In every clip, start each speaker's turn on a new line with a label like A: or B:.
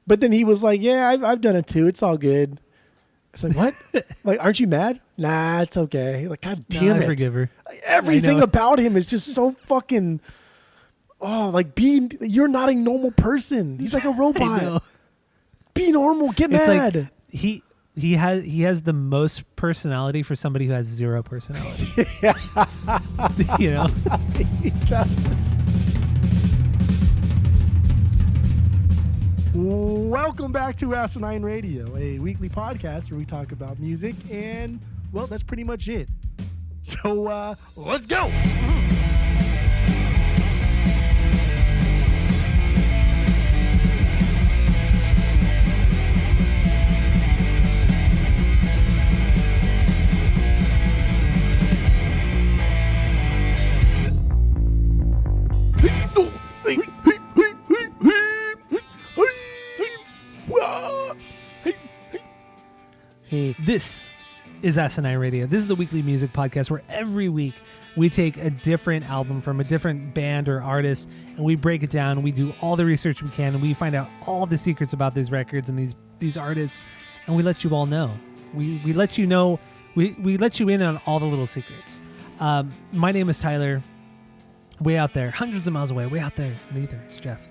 A: But then he was like, yeah, I've done it too. It's all good. It's like, what? Like, aren't you mad? Nah, it's okay. Like, God damn it.
B: I forgive her.
A: Like, everything about him is just so fucking, like you're not a normal person. He's like a robot. Be normal. Get mad.
B: Like he has the most personality for somebody who has zero personality. You know?
A: He does. Welcome back to Asinine Radio, a weekly podcast where we talk about music, and, well, that's pretty much it. So, let's go!
B: This is Asinine Radio. This is the weekly music podcast where every week we take a different album from a different band or artist and we break it down. We do all the research we can and we find out all the secrets about these records and these artists, and we let you all know. We let you know. We let you in on all the little secrets. My name is Tyler. Way out there, hundreds of miles away, way out there. Neither is Jeff.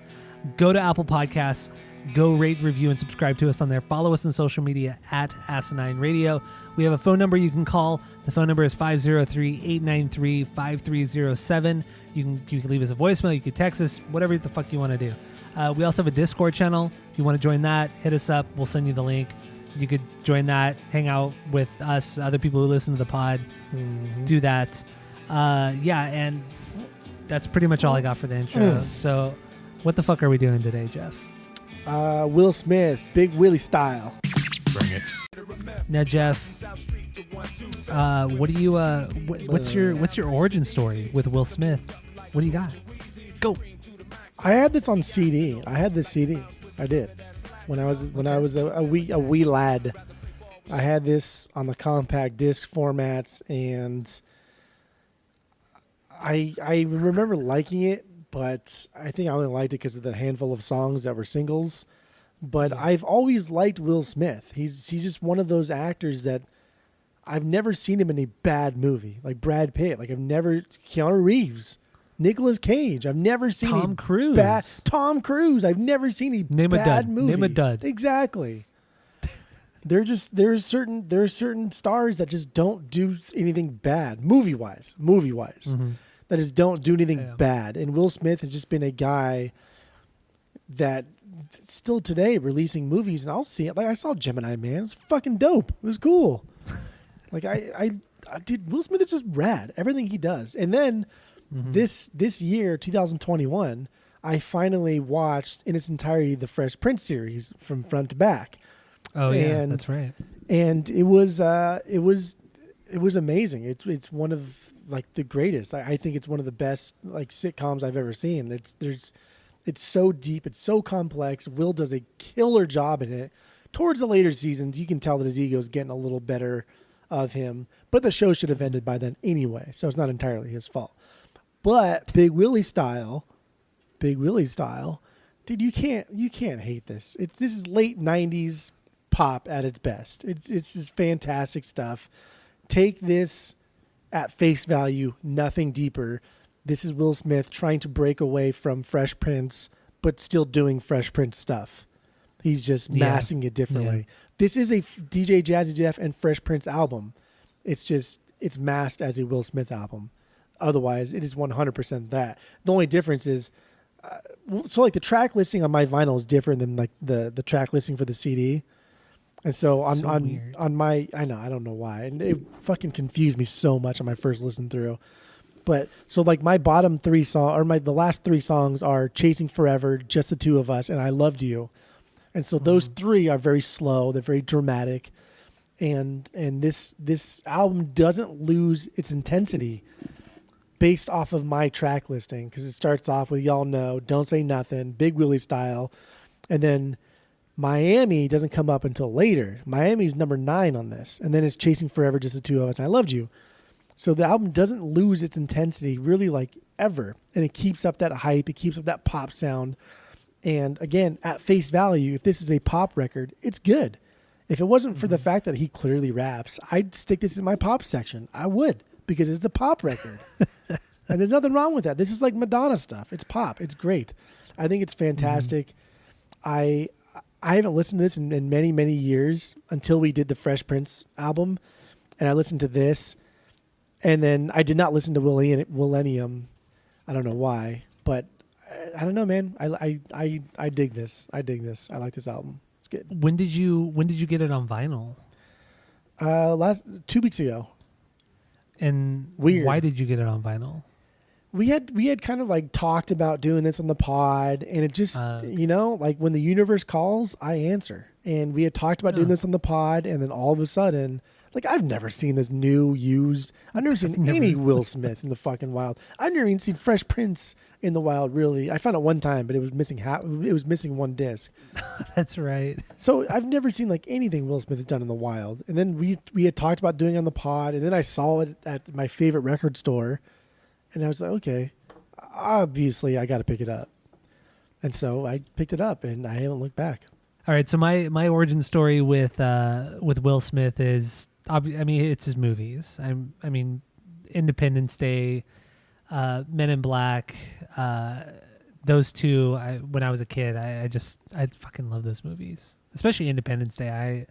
B: Go to Apple Podcasts. Go rate, review, and subscribe to us on there. Follow us on social media at Asinine Radio. We have a phone number you can call. The phone number is 503-893-5307. You can leave us a voicemail. You can text us, whatever the fuck you want to do. We also have a Discord channel. If you want to join that, hit us up. We'll send you the link. You could join that, hang out with us, other people who listen to the pod. Do that. And that's pretty much all I got for the intro. So what the fuck are we doing today, Jeff?
A: Will Smith, Big Willie Style.
B: Bring it. Now, Jeff, what do you? What's your origin story with Will Smith? What do you got? Go.
A: I had this on CD. I had this CD. I did when I was a wee lad. I had this on the compact disc formats, and I remember liking it. But I think I only liked it because of the handful of songs that were singles. But I've always liked Will Smith. He's just one of those actors that I've never seen him in a bad movie. Like Brad Pitt. Like Keanu Reeves. Nicolas Cage. I've never seen
B: Tom Cruise.
A: Tom Cruise. I've never seen a bad movie. Name a dud. Exactly. There are certain stars that just don't do anything bad movie wise. Mm-hmm. That just don't do anything bad. And Will Smith has just been a guy that still today releasing movies, and I'll see it. Like I saw Gemini Man. It's fucking dope. It was cool. Like I dude, Will Smith is just rad. Everything he does. And then this year, 2021, I finally watched in its entirety the Fresh Prince series from front to back.
B: Oh yeah, that's right.
A: And it was amazing. It's one of like the greatest. I think it's one of the best like sitcoms I've ever seen. It's so deep. It's so complex. Will does a killer job in it. Towards the later seasons, you can tell that his ego is getting a little better of him. But the show should have ended by then anyway, so it's not entirely his fault. But Big Willie Style, dude, you can't hate this. This is late '90s pop at its best. It's just fantastic stuff. Take this at face value, nothing deeper. This is Will Smith trying to break away from Fresh Prince, but still doing Fresh Prince stuff. He's just masking it differently. Yeah. This is a DJ Jazzy Jeff and Fresh Prince album. It's masked as a Will Smith album. Otherwise, it is 100% that. The only difference is, so like the track listing on my vinyl is different than like the track listing for the CD. And so on my, I don't know why. And it fucking confused me so much on my first listen through. But so like my bottom three the last three songs are Chasing Forever, Just the Two of Us, and I Loved You. And so those three are very slow. They're very dramatic. And this album doesn't lose its intensity based off of my track listing. Cause it starts off with Y'all Know, Don't Say Nothing, Big Willie Style. And then Miami doesn't come up until later. Miami's number 9 on this. And then it's Chasing Forever, Just the Two of Us, and I Loved You. So the album doesn't lose its intensity really like ever. And it keeps up that hype. It keeps up that pop sound. And again, at face value, if this is a pop record, it's good. If it wasn't for the fact that he clearly raps, I'd stick this in my pop section. I would, because it's a pop record. And there's nothing wrong with that. This is like Madonna stuff. It's pop. It's great. I think it's fantastic. I haven't listened to this in many, many years until we did the Fresh Prince album. And I listened to this. And then I did not listen to Millennium. I don't know why. But I don't know, man. I dig this. I dig this. I like this album. It's good.
B: When did you get it on vinyl?
A: 2 weeks ago.
B: And
A: Weird.
B: Why did you get it on vinyl?
A: We had kind of like talked about doing this on the pod, and it just like when the universe calls, I answer. And we had talked about doing this on the pod, and then all of a sudden, like I've never seen this new used. I've never seen any Will Smith in the fucking wild. I've never even seen Fresh Prince in the wild. Really, I found it one time, but it was missing It was missing one disc.
B: That's right.
A: So I've never seen like anything Will Smith has done in the wild. And then we had talked about doing it on the pod, and then I saw it at my favorite record store. And I was like, okay, obviously I got to pick it up. And so I picked it up, and I haven't looked back.
B: All right, so my origin story with Will Smith is, it's his movies. I mean, Independence Day, Men in Black, those two. When I was a kid, I fucking love those movies, especially Independence Day.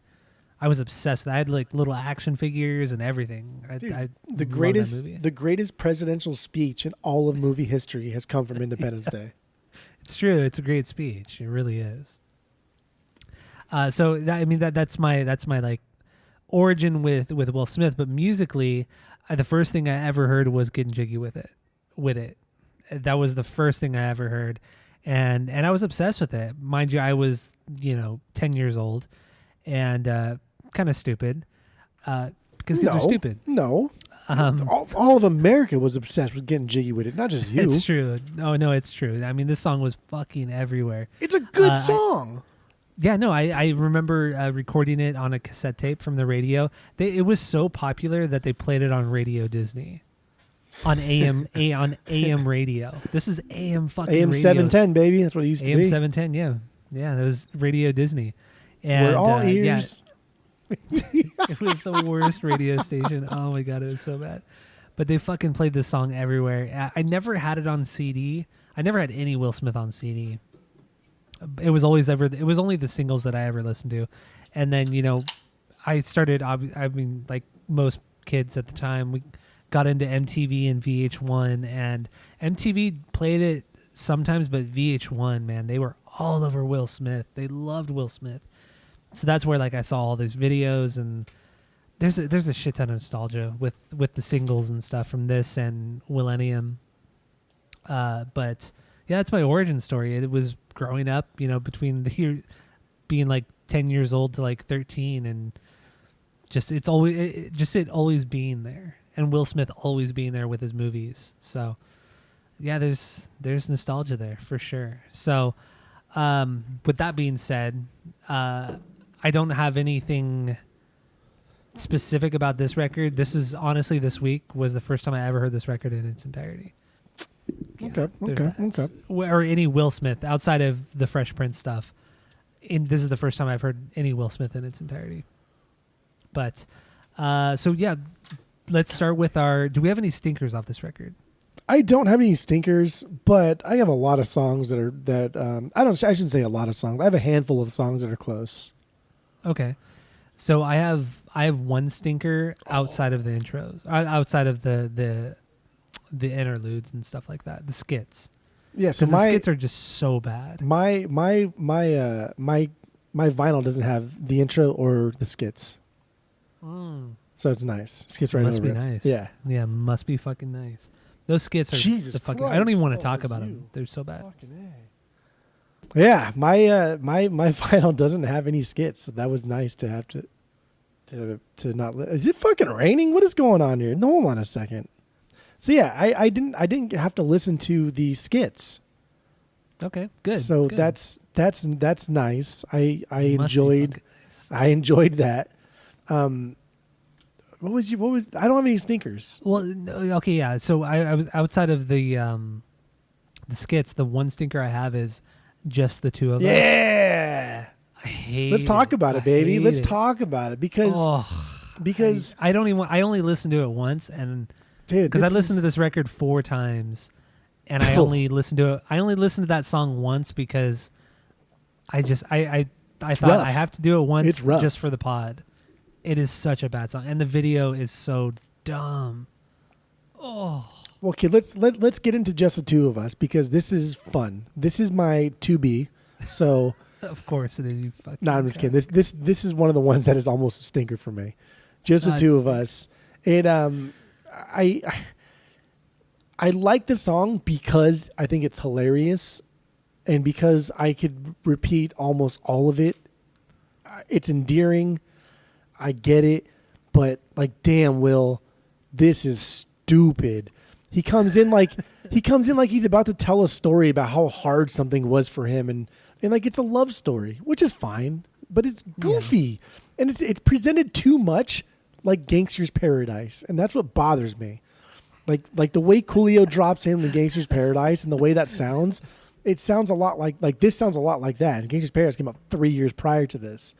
B: I was obsessed. I had like little action figures and everything.
A: Dude, the greatest presidential speech in all of movie history has come from Independence Day.
B: It's true. It's a great speech. It really is. So that's my like origin with Will Smith. But musically, the first thing I ever heard was "Getting Jiggy with It." That was the first thing I ever heard, and I was obsessed with it. Mind you, I was 10 years old, and kind of stupid, because they're stupid.
A: No, all of America was obsessed with Getting Jiggy with It, not just you.
B: It's true. No, it's true. I mean, this song was fucking everywhere.
A: It's a good song.
B: I remember recording it on a cassette tape from the radio. It was so popular that they played it on Radio Disney, on AM radio. This is AM fucking
A: AM
B: radio.
A: 710, baby. That's what it used to be.
B: AM 710, yeah. That was Radio Disney. And,
A: we're all ears.
B: It was the worst radio station. Oh my god, it was so bad. But they fucking played this song everywhere. I never had it on CD. I never had any Will Smith on CD. It was only the singles that I ever listened to. And then, I started, like most kids at the time, we got into MTV and VH1, and MTV played it sometimes, but VH1, man, they were all over Will Smith. They loved Will Smith. So that's where like I saw all these videos, and there's a shit ton of nostalgia with the singles and stuff from this and Millennium. But yeah, that's my origin story. It was growing up, between being like 10 years old to like 13, and it always being there, and Will Smith always being there with his movies. So yeah, there's nostalgia there for sure. So with that being said, I don't have anything specific about this record. This is honestly, this week was the first time I ever heard this record in its entirety.
A: Okay.
B: Or any Will Smith outside of the Fresh Prince stuff. This is the first time I've heard any Will Smith in its entirety. But so yeah, let's start with do we have any stinkers off this record?
A: I don't have any stinkers, but I have a lot of songs I shouldn't say a lot of songs. I have a handful of songs that are close.
B: Okay. So I have one stinker outside of the intros, outside of the interludes and stuff like that, the skits.
A: Yeah, so
B: the skits are just so bad.
A: My vinyl doesn't have the intro or the skits. So it's nice. Skits right
B: must
A: over
B: be
A: it.
B: Nice.
A: Yeah.
B: Yeah, must be fucking nice. Those skits are
A: Jesus
B: fucking.
A: Christ,
B: I don't even want to talk about them. They're so bad.
A: Yeah, my vinyl doesn't have any skits, so that was nice to have to not. Is it fucking raining? What is going on here? No, hold on a second. So yeah, I didn't have to listen to the skits.
B: Okay, good.
A: So
B: good.
A: that's nice. I enjoyed that. What was I don't have any stinkers.
B: Well, okay, yeah. So I was outside of the skits. The one stinker I have is Just the Two of Us.
A: Yeah.
B: I hate
A: Let's talk about it, baby. Let's
B: it.
A: talk about it because
B: I don't even. I only listened to it once, and
A: dude,
B: because I listened to this record 4 times, and I only listened to it. I only listened to that song once because I thought
A: rough.
B: I have to do it once
A: It's rough.
B: just for the pod. It is such a bad song, and the video is so dumb. Oh.
A: Okay, let's get into Just the Two of Us because this is fun. This is my 2B. So
B: Of course it is. You fucking.
A: no, I'm just kidding. This is one of the ones that is almost a stinker for me. Just the Two of Us. It I like the song because I think it's hilarious, and because I could repeat almost all of it. It's endearing. I get it, but like, damn, Will, this is stupid. He comes in like he's about to tell a story about how hard something was for him, and like it's a love story, which is fine, but it's goofy, and it's presented too much like Gangster's Paradise, and that's what bothers me. Like the way Coolio drops in Gangster's Paradise and the way that sounds, it sounds a lot like this sounds a lot like that. And Gangster's Paradise came out 3 years prior to this,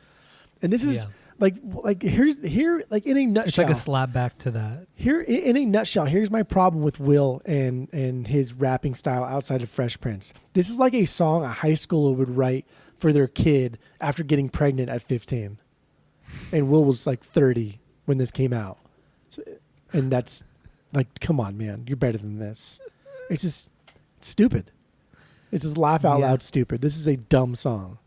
A: and this is. Like here like in a nutshell,
B: It's like a slap back to that.
A: Here in a nutshell, here's my problem with Will and his rapping style outside of Fresh Prince. This is like a song a high schooler would write for their kid after getting pregnant at 15, and Will was like 30 when this came out, and that's like, come on, man, you're better than this. It's just stupid. It's just laugh out loud stupid. This is a dumb song.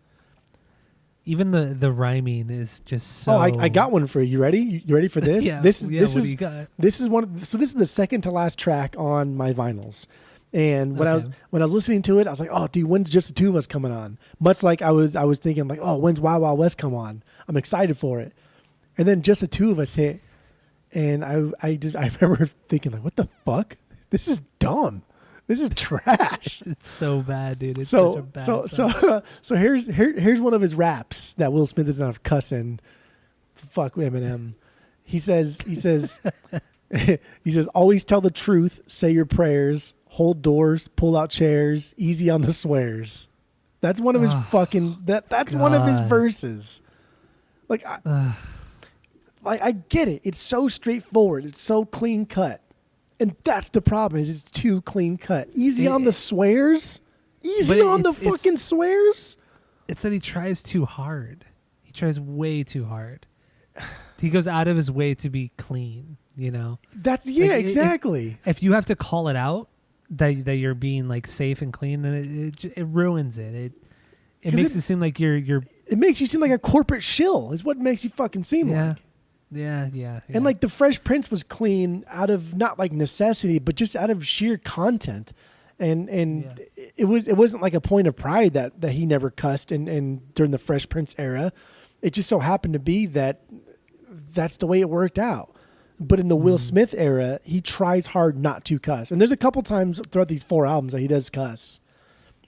B: Even the rhyming is just so.
A: Oh, I got one for you. You ready? You ready for this? This is
B: what do you got?
A: This is one. So this is the second to last track on my vinyls. And when I was listening to it, I was like, oh, dude, when's Just the Two of Us coming on? Much like I was thinking like, oh, when's Wild Wild West come on? I'm excited for it. And then Just the Two of Us hit, and I remember thinking like, what the fuck? This is dumb. This is trash.
B: It's so bad, dude. It's such a bad song.
A: So here's one of his raps that Will Smith is not cussing. Fuck Eminem. He says he says always tell the truth, say your prayers, hold doors, pull out chairs, easy on the swears. That's one of his that's one of his verses. Like I get it. It's so straightforward. It's so clean cut. And that's the problem, is it's too clean cut. Easy on the swears? Easy on the fucking swears?
B: It's that he tries too hard. He tries way too hard. He goes out of his way to be clean, you know?
A: That's, exactly.
B: If you have to call it out that you're being like safe and clean, then it ruins it. It makes it seem like you're...
A: It makes you seem like a corporate shill is what makes you fucking seem like.
B: Yeah.
A: And like the Fresh Prince was clean out of not like necessity, but just out of sheer content. And it wasn't like a point of pride that he never cussed and during the Fresh Prince era. It just so happened to be that that's the way it worked out. But in the Will Smith era, he tries hard not to cuss. And there's a couple times throughout these 4 albums that he does cuss.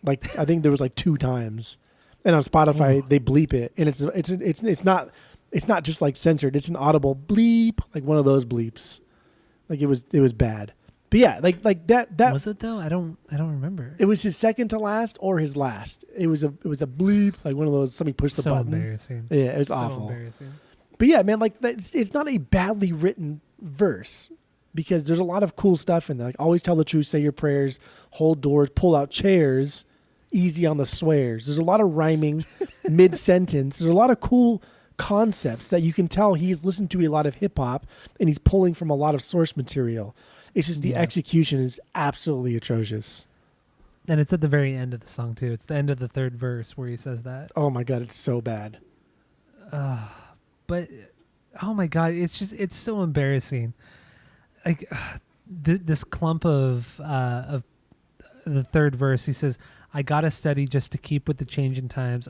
A: Like I think there was like 2 times. And on Spotify they bleep it, and it's not just like censored. It's an audible bleep, like one of those bleeps. Like it was bad. But yeah, like that
B: was it though? I don't remember.
A: It was his second to last or his last. It was a bleep, like one of those. Somebody pushed the button.
B: Embarrassing.
A: Yeah, it was awful. Embarrassing. But yeah, man, like it's not a badly written verse because there's a lot of cool stuff in there. Like always tell the truth, say your prayers, hold doors, pull out chairs, easy on the swears. There's a lot of rhyming mid sentence. There's a lot of cool concepts that you can tell he's listened to a lot of hip hop and he's pulling from a lot of source material. It's just the execution is absolutely atrocious.
B: And it's at the very end of the song too. It's the end of the 3rd verse where he says that.
A: Oh my God, it's so bad.
B: But oh my God, it's so embarrassing. Like this clump of the 3rd verse, he says, "I gotta study just to keep with the changing times.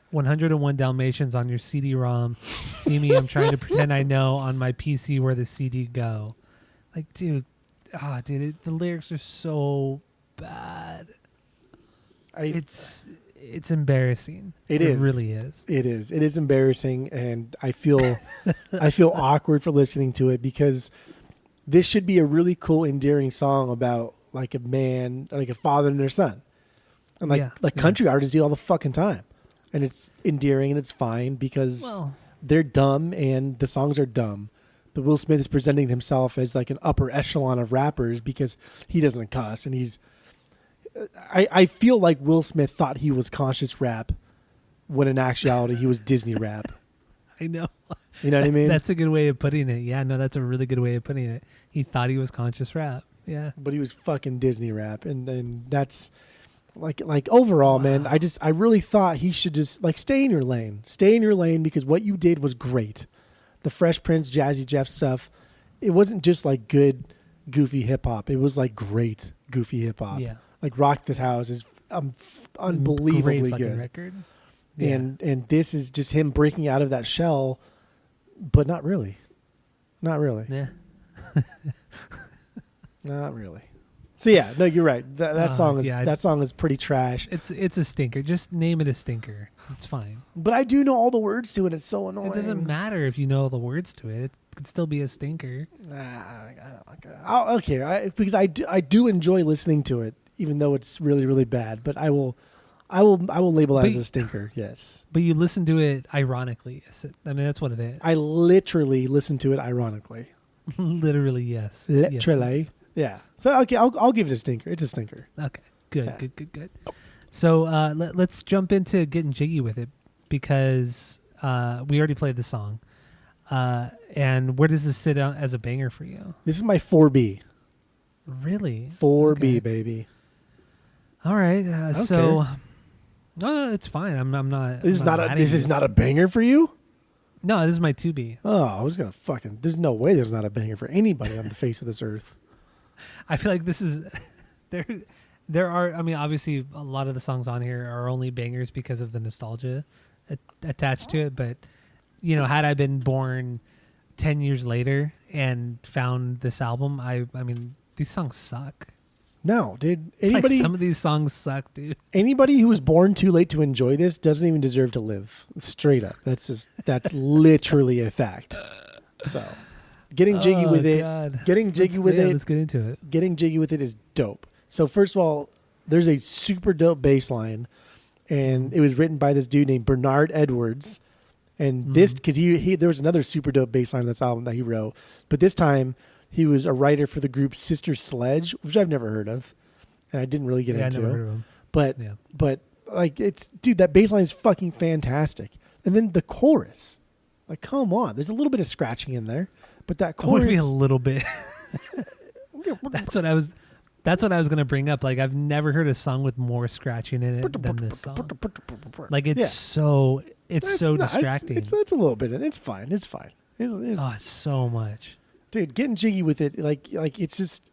B: 101 Dalmatians on your CD-ROM. See me, I'm trying to pretend I know on my PC where the CD go." Like, dude, the lyrics are so bad. It's embarrassing.
A: It
B: really is.
A: It is. It is embarrassing, and I feel awkward for listening to it because this should be a really cool, endearing song about like a man, like a father and their son. And like country artists do all the fucking time. And it's endearing and it's fine because they're dumb and the songs are dumb. But Will Smith is presenting himself as like an upper echelon of rappers because he doesn't cuss. And I feel like Will Smith thought he was conscious rap when in actuality he was Disney rap.
B: I know.
A: You know what I mean?
B: That's a good way of putting it. Yeah, no, that's a really good way of putting it. He thought he was conscious rap. Yeah.
A: But he was fucking Disney rap. And that's like overall, man, I really thought he should just like stay in your lane. Stay in your lane because what you did was great. The Fresh Prince, Jazzy Jeff stuff, it wasn't just like good, goofy hip hop. It was like great, goofy hip hop.
B: Yeah.
A: Like Rock This House is unbelievably
B: great
A: good.
B: Record. Yeah.
A: And this is just him breaking out of that shell, but not really. Not really.
B: Yeah.
A: Not really. So yeah, no, you're right. That song is pretty trash.
B: It's a stinker. Just name it a stinker. It's fine.
A: But I do know all the words to it. It's so annoying.
B: It doesn't matter if you know all the words to it. It could still be a stinker.
A: Because I do enjoy listening to it, even though it's really, really bad. But I will label it as a stinker. Yes.
B: But you listen to it ironically. I mean, that's what it is.
A: I literally listen to it ironically.
B: Literally, yes.
A: Literally.
B: Yes.
A: Yeah. So okay, I'll give it a stinker. It's a stinker.
B: Okay. Good.
A: Yeah.
B: Good. So let's jump into getting jiggy with it because we already played the song. And where does this sit out as a banger for you?
A: This is my 4B.
B: Really?
A: 4B,
B: okay.
A: baby.
B: All right. Okay. So no, it's fine. I'm not.
A: This is not a banger for you.
B: No, this is my 2B.
A: Oh, I was gonna fucking. There's no way there's not a banger for anybody on the face of this earth.
B: I feel like this is there are. I mean, obviously, a lot of the songs on here are only bangers because of the nostalgia attached to it. But you know, had I been born 10 years later and found this album, I mean, these songs suck.
A: No, dude.
B: Some of these songs suck, dude.
A: Anybody who was born too late to enjoy this doesn't even deserve to live. Straight up. That's literally a fact. So, getting jiggy with it.
B: God.
A: Getting jiggy with it.
B: Let's get into it.
A: Getting jiggy with it is dope. So, first of all, there's a super dope bass line, and it was written by this dude named Bernard Edwards. And this, because there was another super dope bass line on this album that he wrote, but this time he was a writer for the group Sister Sledge, which I've never heard of, and I didn't really get into.
B: I never heard of them.
A: But like that bass line is fucking fantastic. And then the chorus, like, come on, there's a little bit of scratching in there, but that chorus,
B: what do you mean a little bit? That's what I was going to bring up. Like, I've never heard a song with more scratching in it than this song. Like, it's so distracting.
A: It's a little bit. It's fine. It's
B: so much.
A: Dude, getting jiggy with it, like it's just.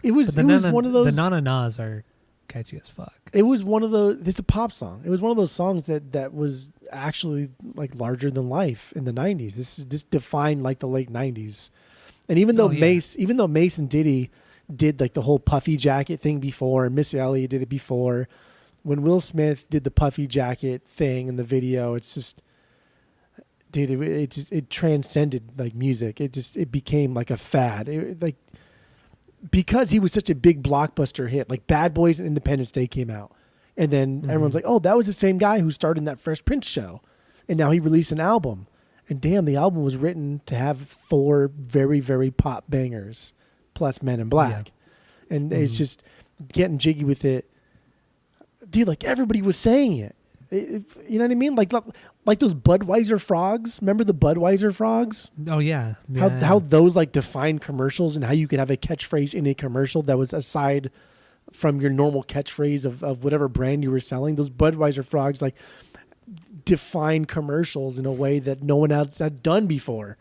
A: It was one of those.
B: The na-na-nas are catchy as fuck.
A: It was one of those. It's a pop song. It was one of those songs that was actually like larger than life in the '90s. This defined like the late '90s, and even though Mace and Diddy did like the whole puffy jacket thing before, and Missy Elliott did it before, when Will Smith did the puffy jacket thing in the video, it's just. Dude, it transcended like music. It became like a fad. Because he was such a big blockbuster hit. Like Bad Boys and Independence Day came out, and then everyone's like, "Oh, that was the same guy who starred in that Fresh Prince show," and now he released an album. And damn, the album was written to have 4 very, very pop bangers, plus Men in Black, and it's just getting jiggy with it. Dude, like everybody was saying it. You know what I mean? Like those Budweiser frogs. Remember the Budweiser frogs?
B: Oh yeah.
A: How those like define commercials and how you can have a catchphrase in a commercial that was aside from your normal catchphrase of whatever brand you were selling. Those Budweiser frogs like define commercials in a way that no one else had done before.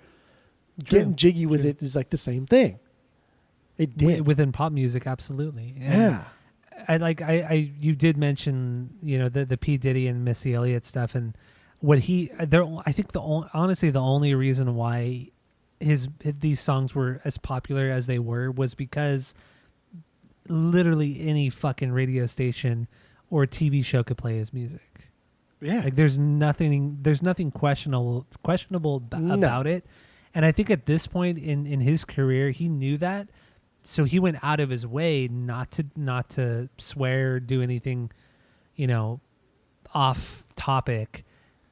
A: Getting jiggy with it is like the same thing. It did
B: within pop music, absolutely.
A: Yeah.
B: You did mention, you know, the P. Diddy and Missy Elliott stuff, and what I think honestly the only reason why these songs were as popular as they were was because literally any fucking radio station or TV show could play his music.
A: Yeah,
B: like there's nothing questionable about it, and I think at this point in his career he knew that. so he went out of his way not to swear or do anything, off topic,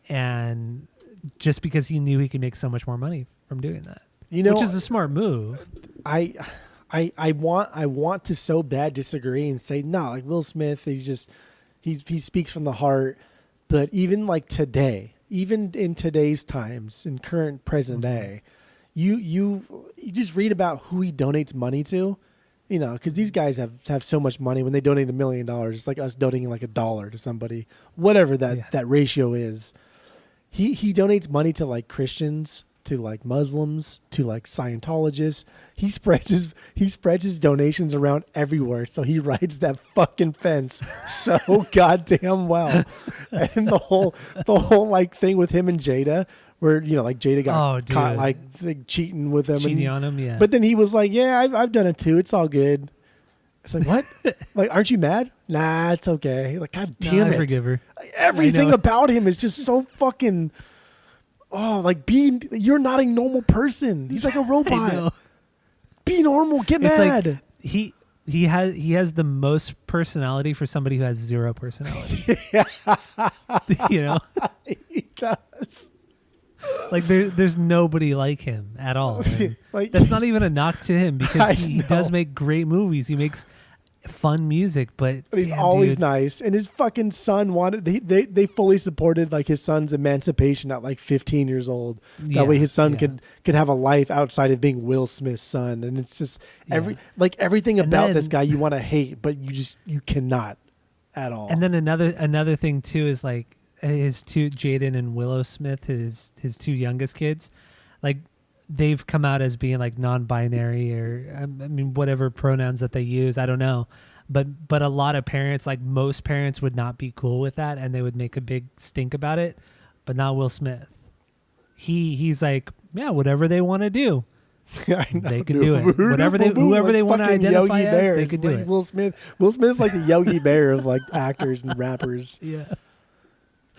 B: and just because he knew he could make so much more money from doing that, which is a smart move.
A: I want to so bad disagree and say no, like Will Smith, he speaks from the heart, but even like today, even in today's times, in current present day, you just read about who he donates money to, because these guys have so much money. When they donate $1 million, it's like us donating like $1 to somebody, whatever that ratio is. He donates money to like Christians, to like Muslims, to like Scientologists. He spreads his donations around everywhere. So he rides that fucking fence so goddamn well. And the whole like thing with him and Jada, where like Jada got caught like cheating with him,
B: on him, yeah.
A: But then he was like, "Yeah, I've done it too. It's all good." It's like, what? Like, aren't you mad? Nah, it's okay. Like, God damn it!
B: I forgive her.
A: Everything about him is just so fucking. Oh, like you're not a normal person. He's like a robot. Be normal. Get mad.
B: Like he has the most personality for somebody who has zero personality.
A: He does.
B: Like there's nobody like him at all. Like, that's not even a knock to him, because he does make great movies. He makes fun music, but
A: he's always nice. And his fucking son they fully supported like his son's emancipation at like 15 years old. That way his son could have a life outside of being Will Smith's son. And it's just everything about this guy you want to hate, but you cannot at all.
B: And then another thing too is like his two, Jaden and Willow Smith, his two youngest kids, like they've come out as being like non-binary, or I mean whatever pronouns that they use, I don't know, but a lot of parents, like most parents, would not be cool with that, and they would make a big stink about it. But not Will Smith. He's like, yeah, whatever they want to do, they can do it. Whoever they want to identify as, they can do it.
A: Will Smith's like the Yogi Bear of like actors and rappers.
B: Yeah.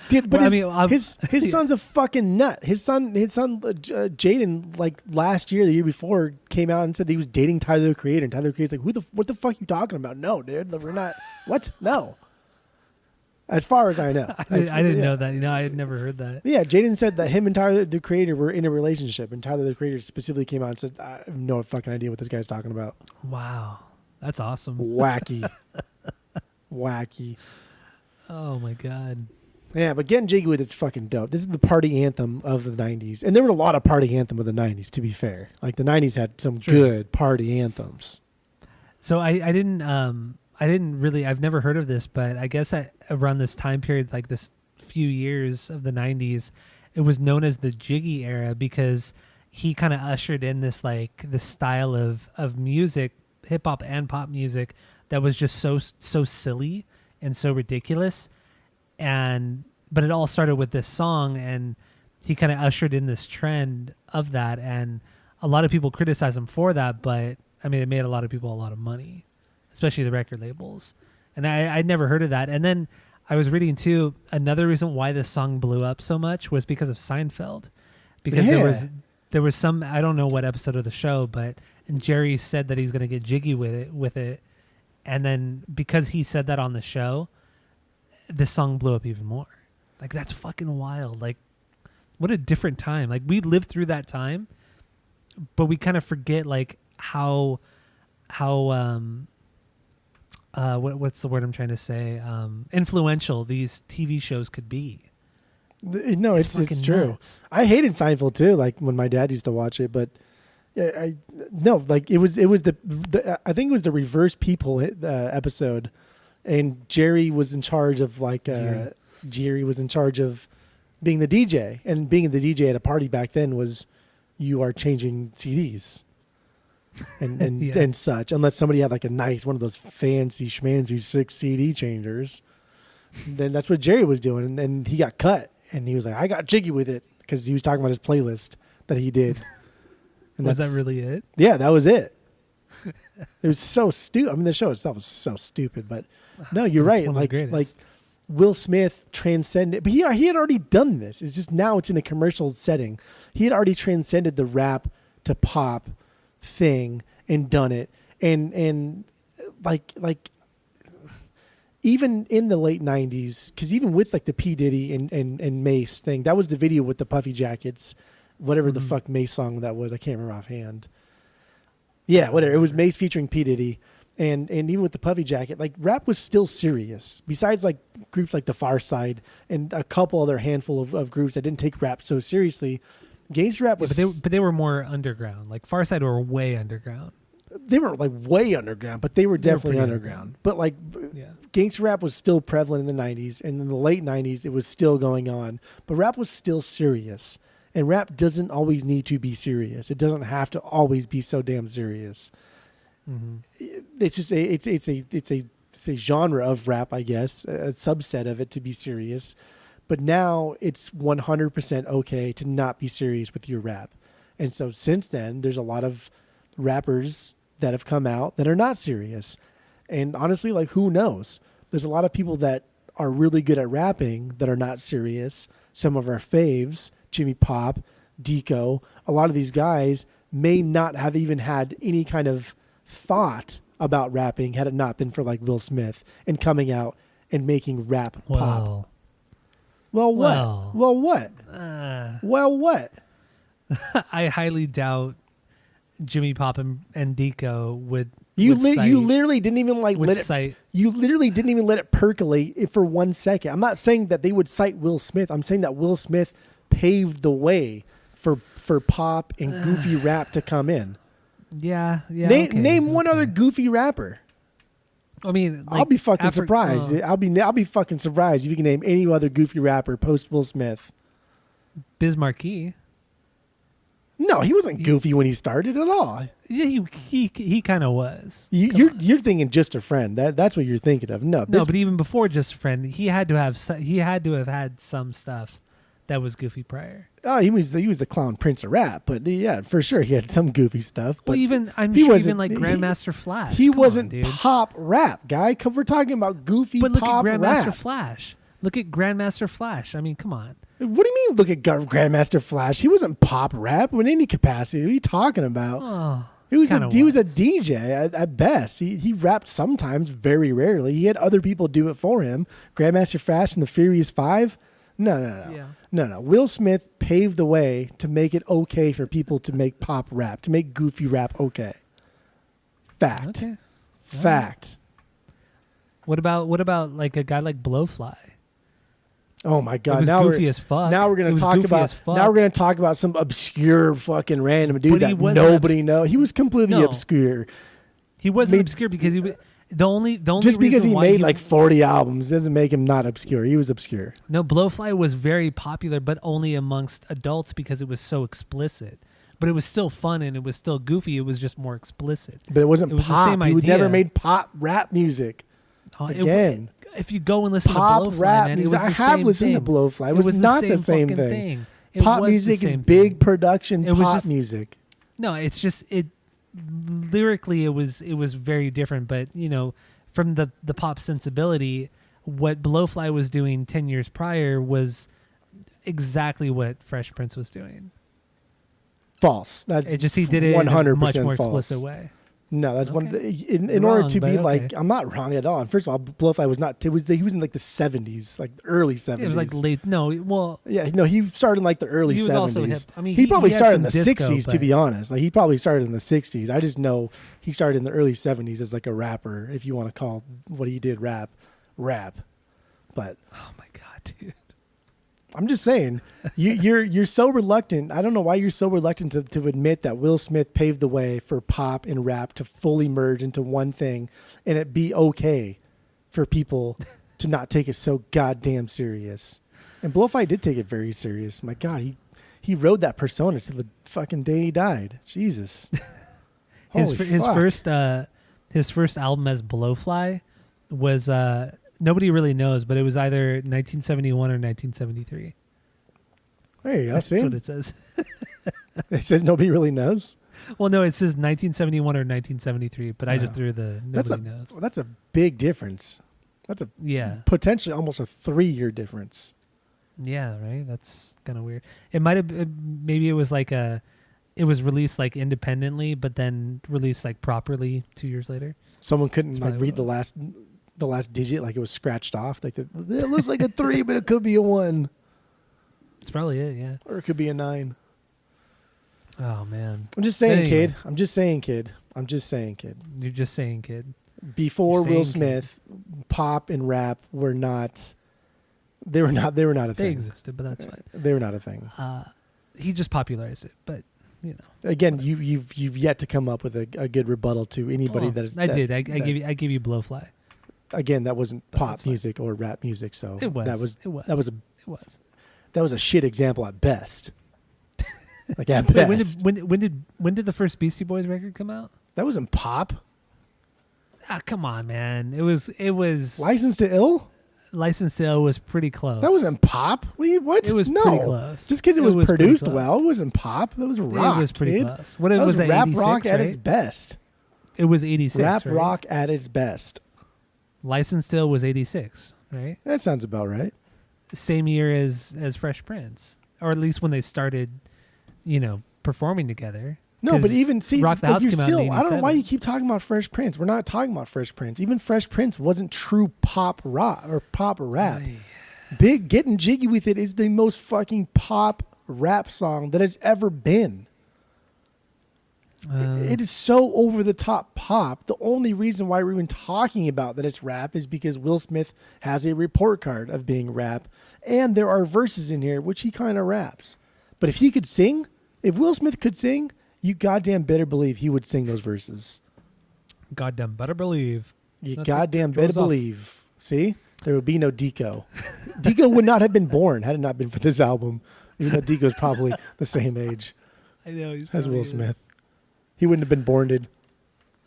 A: Dude, but his son's a fucking nut. His son, Jaden, like last year, the year before, came out and said that he was dating Tyler the Creator, and Tyler the Creator's like, what the fuck are you talking about? No, dude, we're not. What? No. As far as I know,
B: I didn't know that. I had never heard that.
A: Yeah, Jaden said that him and Tyler the Creator were in a relationship, and Tyler the Creator specifically came out and said, I have no fucking idea what this guy's talking about.
B: Wow, that's awesome.
A: Wacky.
B: Oh my god.
A: Yeah, but Getting Jiggy With It's fucking dope. This is the party anthem of the 90s. And there were a lot of party anthem of the 90s, to be fair. Like the 90s had some good party anthems.
B: So I didn't really, I've never heard of this, but I guess around this time period, like this few years of the 90s, it was known as the Jiggy era, because he kind of ushered in this style of music, hip hop and pop music, that was just so silly and so ridiculous. But it all started with this song, and he kind of ushered in this trend of that. And a lot of people criticize him for that, but I mean, it made a lot of people a lot of money, especially the record labels. And I'd never heard of that. And then I was reading too, another reason why this song blew up so much was because of Seinfeld, because there was some, I don't know what episode of the show, and Jerry said that he's going to get jiggy with it. And then because he said that on the show, this song blew up even more. Like, that's fucking wild. Like, what a different time. Like, we lived through that time, but we kind of forget like how what's the word I'm trying to say? Influential these TV shows could be.
A: No, it's true.
B: Nuts.
A: I hated Seinfeld too. Like when my dad used to watch it, but it was the I think it was the reverse people episode. And Jerry was in charge of Jerry was in charge of being the DJ, and being the DJ at a party back then was you are changing CDs and and such, unless somebody had like a nice one of those fancy schmancy 6 CD changers. Then that's what Jerry was doing, and then he got cut, and he was like, I got jiggy with it, because he was talking about his playlist that he did. And
B: was that really it?
A: Yeah, that was it. It was so stupid. I mean, the show itself was so stupid, but no, you're right. Like Will Smith transcended, but he had already done this. It's just now it's in a commercial setting. He had already transcended the rap to pop thing and done it. and like even in the late 90s, because even with like the P. Diddy and Mace thing, that was the video with the puffy jackets, whatever the fuck Mace song that was. I can't remember offhand. Yeah, whatever. It was Mace featuring P. Diddy. And even with the puffy jacket, like rap was still serious. Besides like groups like the Far Side and a couple other handful of groups that didn't take rap so seriously, gangster rap was...
B: but they were more underground. Like Far Side were way underground.
A: They weren't like way underground, but they were definitely underground. But like gangster rap was still prevalent in the 90s, and in the late 90s it was still going on. But rap was still serious, and rap doesn't always need to be serious. It doesn't have to always be so damn serious. Mm-hmm. It's just it's a genre of rap, I guess, a subset of it to be serious. But now it's 100% okay to not be serious with your rap. And so since then, there's a lot of rappers that have come out that are not serious. And honestly, like, who knows? There's a lot of people that are really good at rapping that are not serious. Some of our faves, Jimmy Pop, Deco, a lot of these guys may not have even had any kind of thought about rapping had it not been for like Will Smith and coming out and making rap pop. Well, what? Well, what? Well, what?
B: I highly doubt Jimmy Pop and Deco would.
A: You literally didn't even like let it.
B: Cite.
A: You literally didn't even let it percolate for 1 second. I'm not saying that they would cite Will Smith. I'm saying that Will Smith paved the way for pop and goofy rap to come in.
B: Yeah.
A: Name one other goofy rapper.
B: I mean, like
A: I'll be fucking surprised. I'll be fucking surprised if you can name any other goofy rapper post Will Smith.
B: Biz Markie.
A: No, he wasn't goofy when he started at all.
B: Yeah, he kind of was.
A: You're thinking Just a Friend. That's what you're thinking of. No,
B: but even before Just a Friend, he had to have had some stuff that was goofy prior.
A: Oh, he was the clown prince of rap, but yeah, for sure he had some goofy stuff. But
B: well, even like Grandmaster Flash.
A: He wasn't pop rap, guy. We're talking about goofy pop rap.
B: But look at Grandmaster Flash. Look at Grandmaster Flash. I mean, come on.
A: What do you mean? Look at Grandmaster Flash. He wasn't pop rap in any capacity. What are you talking about?
B: Oh,
A: he was a DJ at best. He rapped sometimes, very rarely. He had other people do it for him. Grandmaster Flash and the Furious Five. No.
B: Yeah.
A: No. Will Smith paved the way to make it okay for people to make pop rap, to make goofy rap okay. Fact.
B: Okay.
A: Fact.
B: What about like a guy like Blowfly?
A: Oh my God!
B: It was goofy as fuck.
A: Now we're gonna talk about some obscure fucking random dude that nobody knows. He was completely obscure.
B: He wasn't obscure because he was the only
A: just because he made like 40 albums doesn't make him not obscure. He was obscure.
B: No, Blowfly was very popular, but only amongst adults because it was so explicit. But it was still fun and it was still goofy. It was just more explicit.
A: But it wasn't pop. The same idea. He never made pop rap music. Again.
B: If you go and listen
A: pop
B: to Blowfly,
A: rap
B: man,
A: music. I have listened to Blowfly. It was not the same thing. Pop music is big production pop music.
B: No, it's just lyrically it was very different, but from the pop sensibility, what Blowfly was doing 10 years prior was exactly what Fresh Prince was doing.
A: False. That's
B: he did it 100% in a much more
A: false.
B: explicit way.
A: No, that's one. In order to be like, I'm not wrong at all. First of all, Blowfly was not. He was in like the 70s, like early 70s.
B: It was like late. No, well,
A: yeah, no, he started in like the early 70s.
B: Also hip. I mean,
A: he probably started in the
B: disco,
A: 60s, to be honest. Like he probably started in the 60s. I just know he started in the early 70s as like a rapper, if you want to call what he did rap. But
B: oh my God, dude.
A: I'm just saying, you're so reluctant. I don't know why you're so reluctant to admit that Will Smith paved the way for pop and rap to fully merge into one thing, and it be okay for people to not take it so goddamn serious. And Blowfly did take it very serious. My God, he rode that persona to the fucking day he died. Jesus.
B: his first album as Blowfly was nobody really knows, but it was either 1971 or 1973.
A: There you go.
B: That's what it says.
A: It says nobody really knows?
B: Well, no, it says 1971 or 1973, but I just threw the nobody knows.
A: That's a big difference. That's potentially almost a 3-year difference.
B: Yeah, right? That's kind of weird. It might have maybe it was like it it was released like independently, but then released like properly 2 years later.
A: Someone couldn't like read the last digit, like it was scratched off. Like it looks like a 3, but it could be a 1.
B: That's probably it, yeah.
A: Or it could be a 9.
B: Oh man.
A: I'm just saying,
B: Anyway.
A: kid. I'm just saying, kid.
B: You're just saying, kid.
A: Before
B: You're
A: Will
B: saying,
A: Smith, pop and rap were not. They were not a thing.
B: They existed, but that's fine.
A: They were not a thing.
B: He just popularized it, but you know.
A: Again, you've yet to come up with a good rebuttal to anybody
B: Well,
A: that is.
B: I did. I gave you Blowfly.
A: Again, that wasn't pop
B: that's fine.
A: music or rap music, so
B: It was.
A: that was a shit example at best. Like at
B: Wait,
A: best.
B: when did the first Beastie Boys record come out?
A: That wasn't pop.
B: Ah, come on, man. It was
A: License to Ill?
B: License to Ill was pretty close.
A: That wasn't pop. What?
B: It was
A: no.
B: pretty close.
A: Just because it was
B: pretty
A: produced
B: close.
A: well, it wasn't pop. That was rock.
B: It was pretty
A: kid.
B: close. What
A: That
B: was
A: was
B: that?
A: rap
B: 86,
A: rock at
B: right?
A: its best.
B: It was 86.
A: Rap
B: right?
A: rock at its best.
B: License to Ill was 86, right?
A: That sounds about right.
B: Same year as Fresh Prince, or at least when they started, performing together.
A: No, but
B: 'Cause
A: even see,
B: Rock the
A: like
B: House
A: you're
B: came out in
A: still. I don't know why
B: 87.
A: you keep talking about Fresh Prince. We're not talking about Fresh Prince. Even Fresh Prince wasn't true pop rock or pop rap.
B: Aye.
A: Big Getting Jiggy with It is the most fucking pop rap song that has ever been. It is so over the top pop. The only reason why we're even talking about that it's rap is because Will Smith has a report card of being rap, and there are verses in here which he kind of raps. But if he could sing, if Will Smith could sing, you goddamn better believe he would sing those verses.
B: Goddamn better believe.
A: You
B: Not
A: goddamn
B: the
A: better
B: drawers off.
A: believe. See? There would be no Deco. Deco would not have been born had it not been for this album, even though Deco's probably the same age
B: I know he's
A: as
B: probably
A: Will Smith. He wouldn't have been born.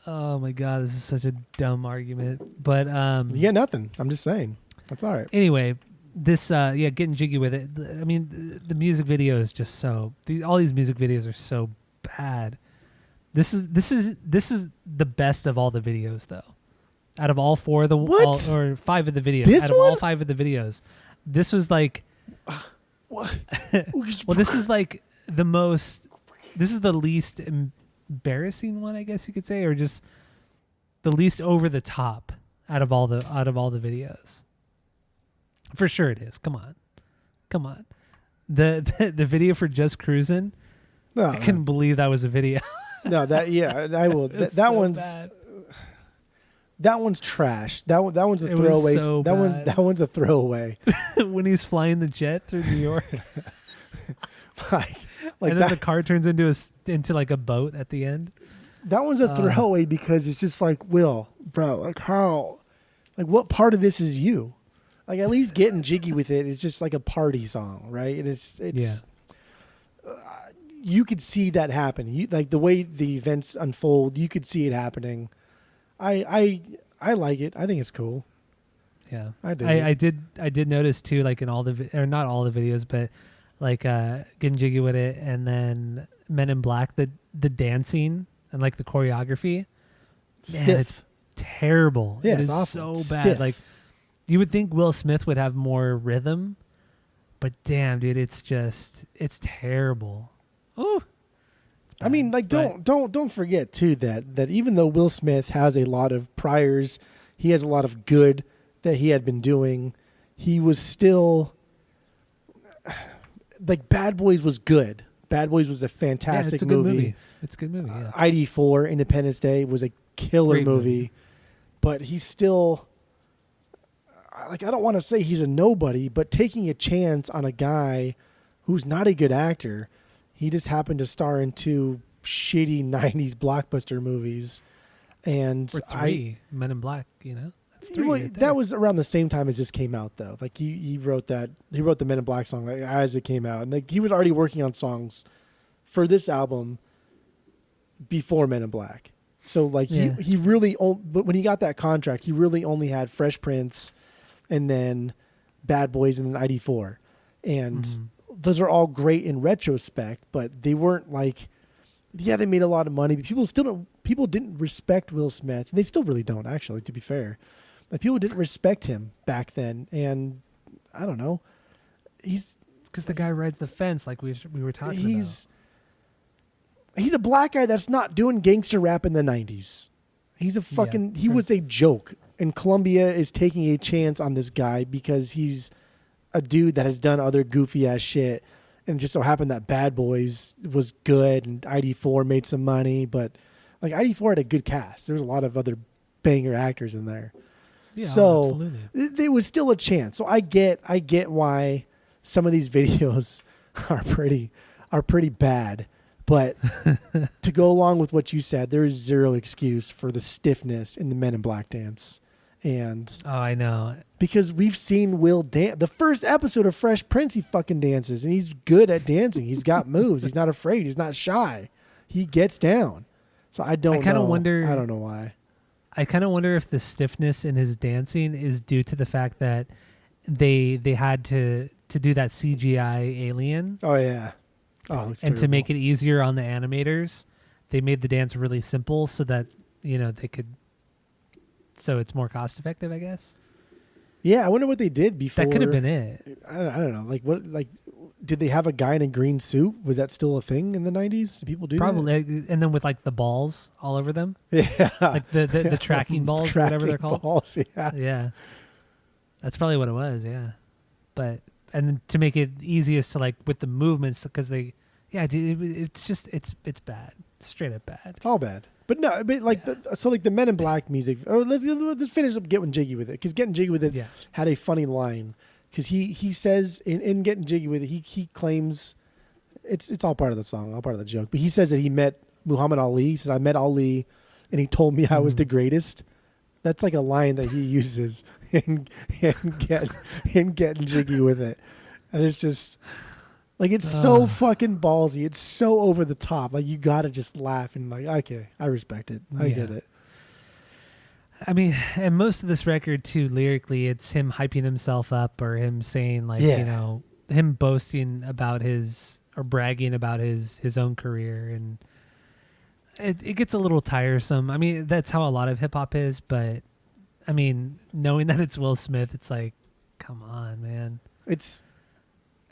B: Oh my god, this is such a dumb argument. But
A: Yeah, nothing. I'm just saying. That's all right.
B: anyway, this getting jiggy with it. I mean, the music video is just so. All these music videos are so bad. This is the best of all the videos, though. Out of all 4 of the
A: What?
B: or 5 of the videos,
A: This
B: out of all
A: one?
B: 5 of the videos, this was like.
A: What?
B: Well, this is like the most. This is the least embarrassing one, I guess you could say, or just the least over the top out of all the videos. For sure, it is. Come on. The video for Just Cruising.
A: No,
B: I couldn't believe that was a video.
A: no, I will.
B: It's
A: That
B: so
A: one's
B: bad.
A: that one's trash. That one's a
B: It was
A: throwaway.
B: so bad.
A: That one's a throwaway.
B: When he's flying the jet through New York,
A: like
B: and then
A: that.
B: the car turns into like a boat at the end.
A: That one's a throwaway because it's just like, Will, bro, like how, like what part of this is you? Like at least Getting Jiggy with It is just like a party song, right? And it's you could see that happen. You like the way the events unfold. You could see it happening. I like it. I think it's cool.
B: Yeah,
A: I did.
B: I did notice too, like in all the or not all the videos, but like Getting Jiggy with It, and then Men in Black, the dancing and like the choreography, man,
A: Stiff.
B: it's terrible.
A: Yeah,
B: it
A: it's
B: is
A: awful.
B: so bad.
A: Stiff.
B: Like you would think Will Smith would have more rhythm, but damn, dude, it's terrible. Oh,
A: I mean, like don't forget too that even though Will Smith has a lot of priors, he has a lot of good that he had been doing. He was still like Bad Boys was good. Bad Boys was a fantastic
B: it's a good
A: movie.
B: It's a good movie. Yeah.
A: ID4 Independence Day was a killer
B: Great movie.
A: but he's still like I don't want to say he's a nobody, but taking a chance on a guy who's not a good actor. He just happened to star in 2 shitty 90s blockbuster movies. And
B: Or 3 Men in Black, That's 3
A: well,
B: right there.
A: that was around the same time as this came out, though. Like he wrote the Men in Black song as it came out, and like he was already working on songs for this album before Men in Black. So like he really, but when he got that contract, he really only had Fresh Prince, and then Bad Boys, and then ID4, and those are all great in retrospect, but they weren't like. Yeah, they made a lot of money, but people didn't respect Will Smith. They still really don't, actually, to be fair. Like people didn't respect him back then, and I don't know. He's
B: because the guy rides the fence, like we were talking about.
A: He's a black guy that's not doing gangster rap in the 90s. He's a fucking, he was a joke. And Columbia is taking a chance on this guy because he's a dude that has done other goofy ass shit. And it just so happened that Bad Boys was good and ID4 made some money. But like ID4 had a good cast. There was a lot of other banger actors in there.
B: Yeah,
A: so
B: absolutely.
A: there was still a chance. So I get why some of these videos are pretty bad. But to go along with what you said, there is zero excuse for the stiffness in the Men in Black dance. And
B: I know.
A: Because we've seen Will dance. The first episode of Fresh Prince, he fucking dances. And he's good at dancing. He's got moves. He's not afraid. He's not shy. He gets down. So I don't know why.
B: I kind of wonder if the stiffness in his dancing is due to the fact that they had to do that CGI alien.
A: Oh, yeah. Oh,
B: and
A: terrible.
B: To make it easier on the animators, they made the dance really simple so that, they could, so it's more cost effective, I guess.
A: Yeah, I wonder what they did before.
B: That could have been it.
A: I don't know. Did they have a guy in a green suit? Was that still a thing in the 90s? Did people do
B: Probably,
A: that?
B: and then with like the balls all over them.
A: Yeah.
B: Like the tracking balls or whatever they're called.
A: Balls, yeah.
B: Yeah. That's probably what it was, yeah. But and then to make it easiest to like with the movements because it's just it's bad, straight up bad.
A: It's all bad, but no, but like the Men in Black music. Or let's finish up Getting Jiggy with It because Getting Jiggy with It had a funny line because he says in Getting Jiggy with It he claims it's all part of the song, all part of the joke. But he says that he met Muhammad Ali. He says I met Ali, and he told me I was the greatest. That's like a line that he uses in Getting Jiggy with It. And it's just, like, it's so fucking ballsy. It's so over the top. Like, you got to just laugh and, like, okay, I respect it. I get it.
B: I mean, and most of this record, too, lyrically, it's him hyping himself up or him saying, like, him boasting about or bragging about his own career. And it gets a little tiresome. I mean, that's how a lot of hip hop is, but I mean, knowing that it's Will Smith, it's like, come on, man.
A: It's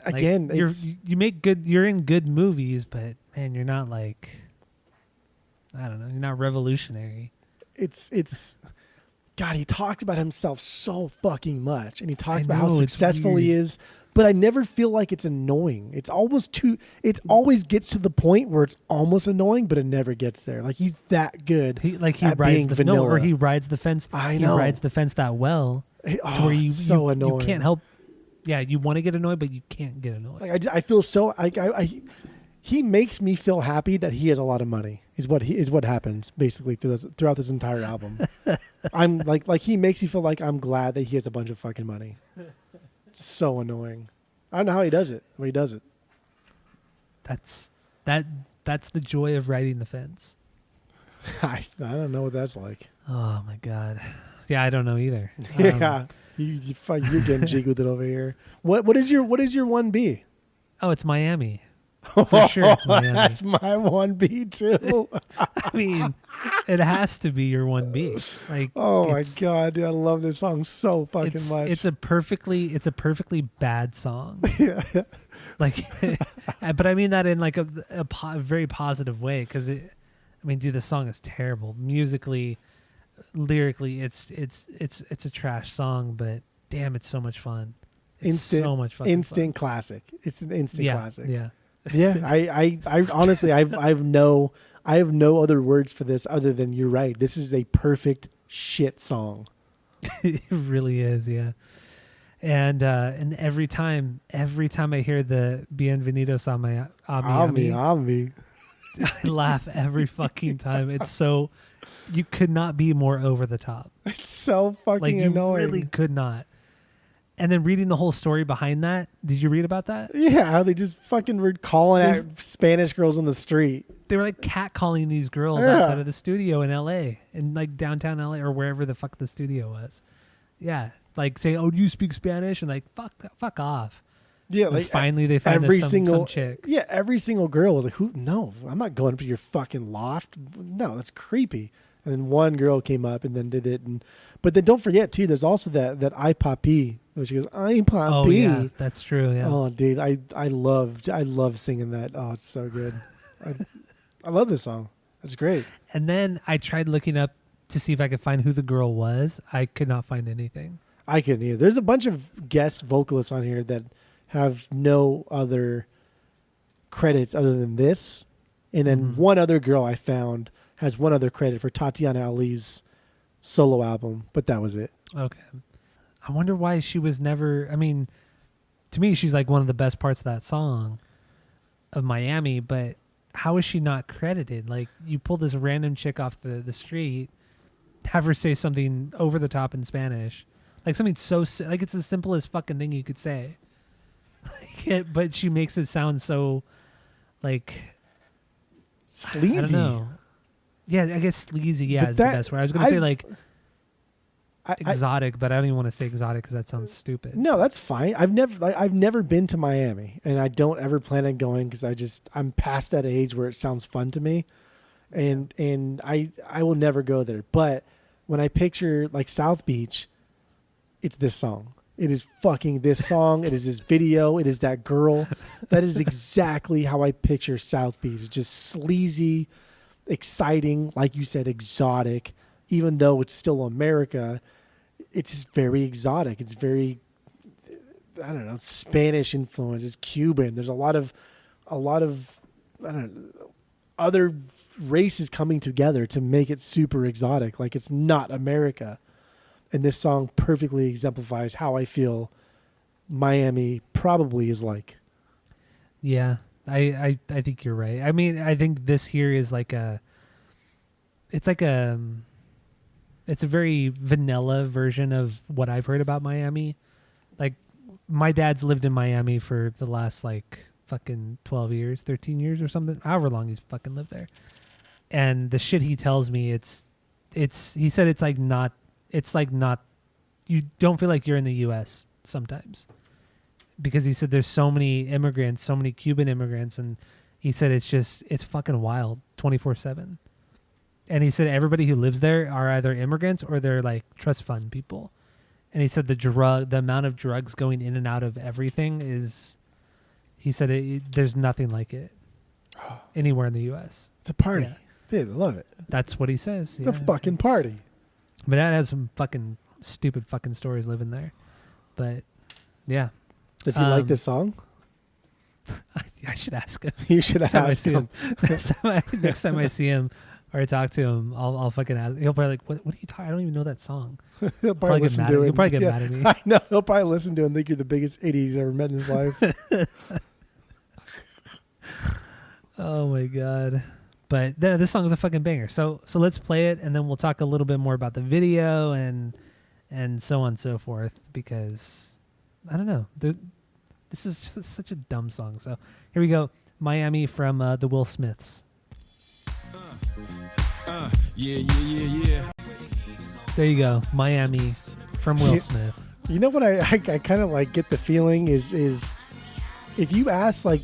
B: again, like, you're in good movies, but man, you're not like, I don't know, you're not revolutionary.
A: It's God, he talks about himself so fucking much, and he talks about how successful he is. But I never feel like it's annoying. It's always it always gets to the point where it's almost annoying, but it never gets there. Like he's that good. He
B: rides
A: being vanilla.
B: or he rides the fence.
A: I know.
B: He rides the fence that well.
A: Where so annoying.
B: You can't help. Yeah, you want to get annoyed, but you can't get annoyed.
A: Like I feel so. He makes me feel happy that he has a lot of money. Is what happens basically throughout this entire album. I'm like he makes you feel like I'm glad that he has a bunch of fucking money. It's so annoying. I don't know how he does it. But he does it.
B: That's the joy of riding the fence.
A: I don't know what that's like.
B: Oh my god. Yeah, I don't know either.
A: Yeah, you're getting jiggy with it over here. What is your 1B?
B: Oh, it's Miami. For sure, it's Miami.
A: That's my 1B too.
B: I mean, it has to be your 1B. Like,
A: oh my god, dude, I love this song so fucking much.
B: It's a perfectly bad song.
A: Yeah.
B: Like, but I mean that in like a very positive way because dude, the song is terrible musically, lyrically. It's a trash song, but damn, it's so much fun. It's so much fun.
A: Instant classic. It's an instant classic.
B: Yeah.
A: Yeah, I honestly, I have no other words for this other than you're right. This is a perfect shit song.
B: It really is, yeah. And every time I hear the Bienvenidos a mi, I laugh every fucking time. It's so, you could not be more over the top.
A: It's so fucking
B: you
A: annoying.
B: Really could not. And then reading the whole story behind that, did you read about that?
A: Yeah, how they just fucking were calling at Spanish girls on the street.
B: They were like catcalling these girls outside of the studio in LA, in like downtown LA or wherever the fuck the studio was. Yeah, like saying, "Oh, do you speak Spanish?" And like, fuck off.
A: Yeah,
B: and
A: like
B: finally they find some chick.
A: Yeah, every single girl was like, "Who? No, I'm not going up to your fucking loft. No, that's creepy." And then one girl came up and then did it, but then don't forget too. There's also that I Papi. She goes, I Papi.
B: Oh yeah, that's true. Yeah.
A: Oh dude, I love singing that. Oh, it's so good. I love this song. That's great.
B: And then I tried looking up to see if I could find who the girl was. I could not find anything.
A: I couldn't either. There's a bunch of guest vocalists on here that have no other credits other than this. And then one other girl I found has one other credit for Tatiana Ali's solo album, but that was it.
B: Okay. I wonder why she was never... I mean, to me, she's like one of the best parts of that song of Miami, but how is she not credited? Like, you pull this random chick off the street, have her say something over the top in Spanish. Like, something so... Like, it's the simplest fucking thing you could say. But she makes it sound so, like...
A: Sleazy.
B: I don't know. Yeah, I guess sleazy, is the best word. I was going to say, like... exotic, but I don't even want to say exotic because that sounds stupid.
A: No, that's fine. I've never been to Miami, and I don't ever plan on going because I'm past that age where it sounds fun to me, and I will never go there. But when I picture like South Beach, it's this song. It is fucking this song. It is this video. It is that girl. That is exactly how I picture South Beach. It's just sleazy, exciting, like you said, exotic. Even though it's still America, it's just very exotic. It's very, I don't know, Spanish influence. It's Cuban. There's a lot of, I don't know, other races coming together to make it super exotic. Like, it's not America. And this song perfectly exemplifies how I feel Miami probably is like.
B: Yeah, I think you're right. I mean, I think this here is like it's a very vanilla version of what I've heard about Miami. Like, my dad's lived in Miami for the last like fucking 12 years, 13 years or something, however long he's fucking lived there. And the shit he tells me, he said it's like not, you don't feel like you're in the US sometimes. Because he said there's so many immigrants, so many Cuban immigrants, and he said it's fucking wild 24/7. And he said everybody who lives there are either immigrants or they're like trust fund people. And he said the amount of drugs going in and out of everything is, he said there's nothing like it anywhere in the U.S.
A: It's a party.
B: Yeah.
A: Dude, I love it.
B: That's what he says.
A: It's a fucking party.
B: But Dad has some fucking stupid fucking stories living there. But yeah.
A: Does he like this song?
B: I should ask him.
A: You should ask him.
B: Next time I see him or I talk to him, I'll fucking ask. He'll probably like, what are you talking? I don't even know that song.
A: He'll probably listen to it.
B: He'll probably get mad at me.
A: I know. He'll probably listen to it and think you're the biggest idiot he's ever met in his life.
B: Oh my God. But this song is a fucking banger. So let's play it, and then we'll talk a little bit more about the video and so on and so forth, because I don't know. This is just such a dumb song. So here we go. Miami from the Will Smiths. Yeah. There you go. Miami from Will Smith.
A: You know what I kind of like get the feeling is if you ask, like,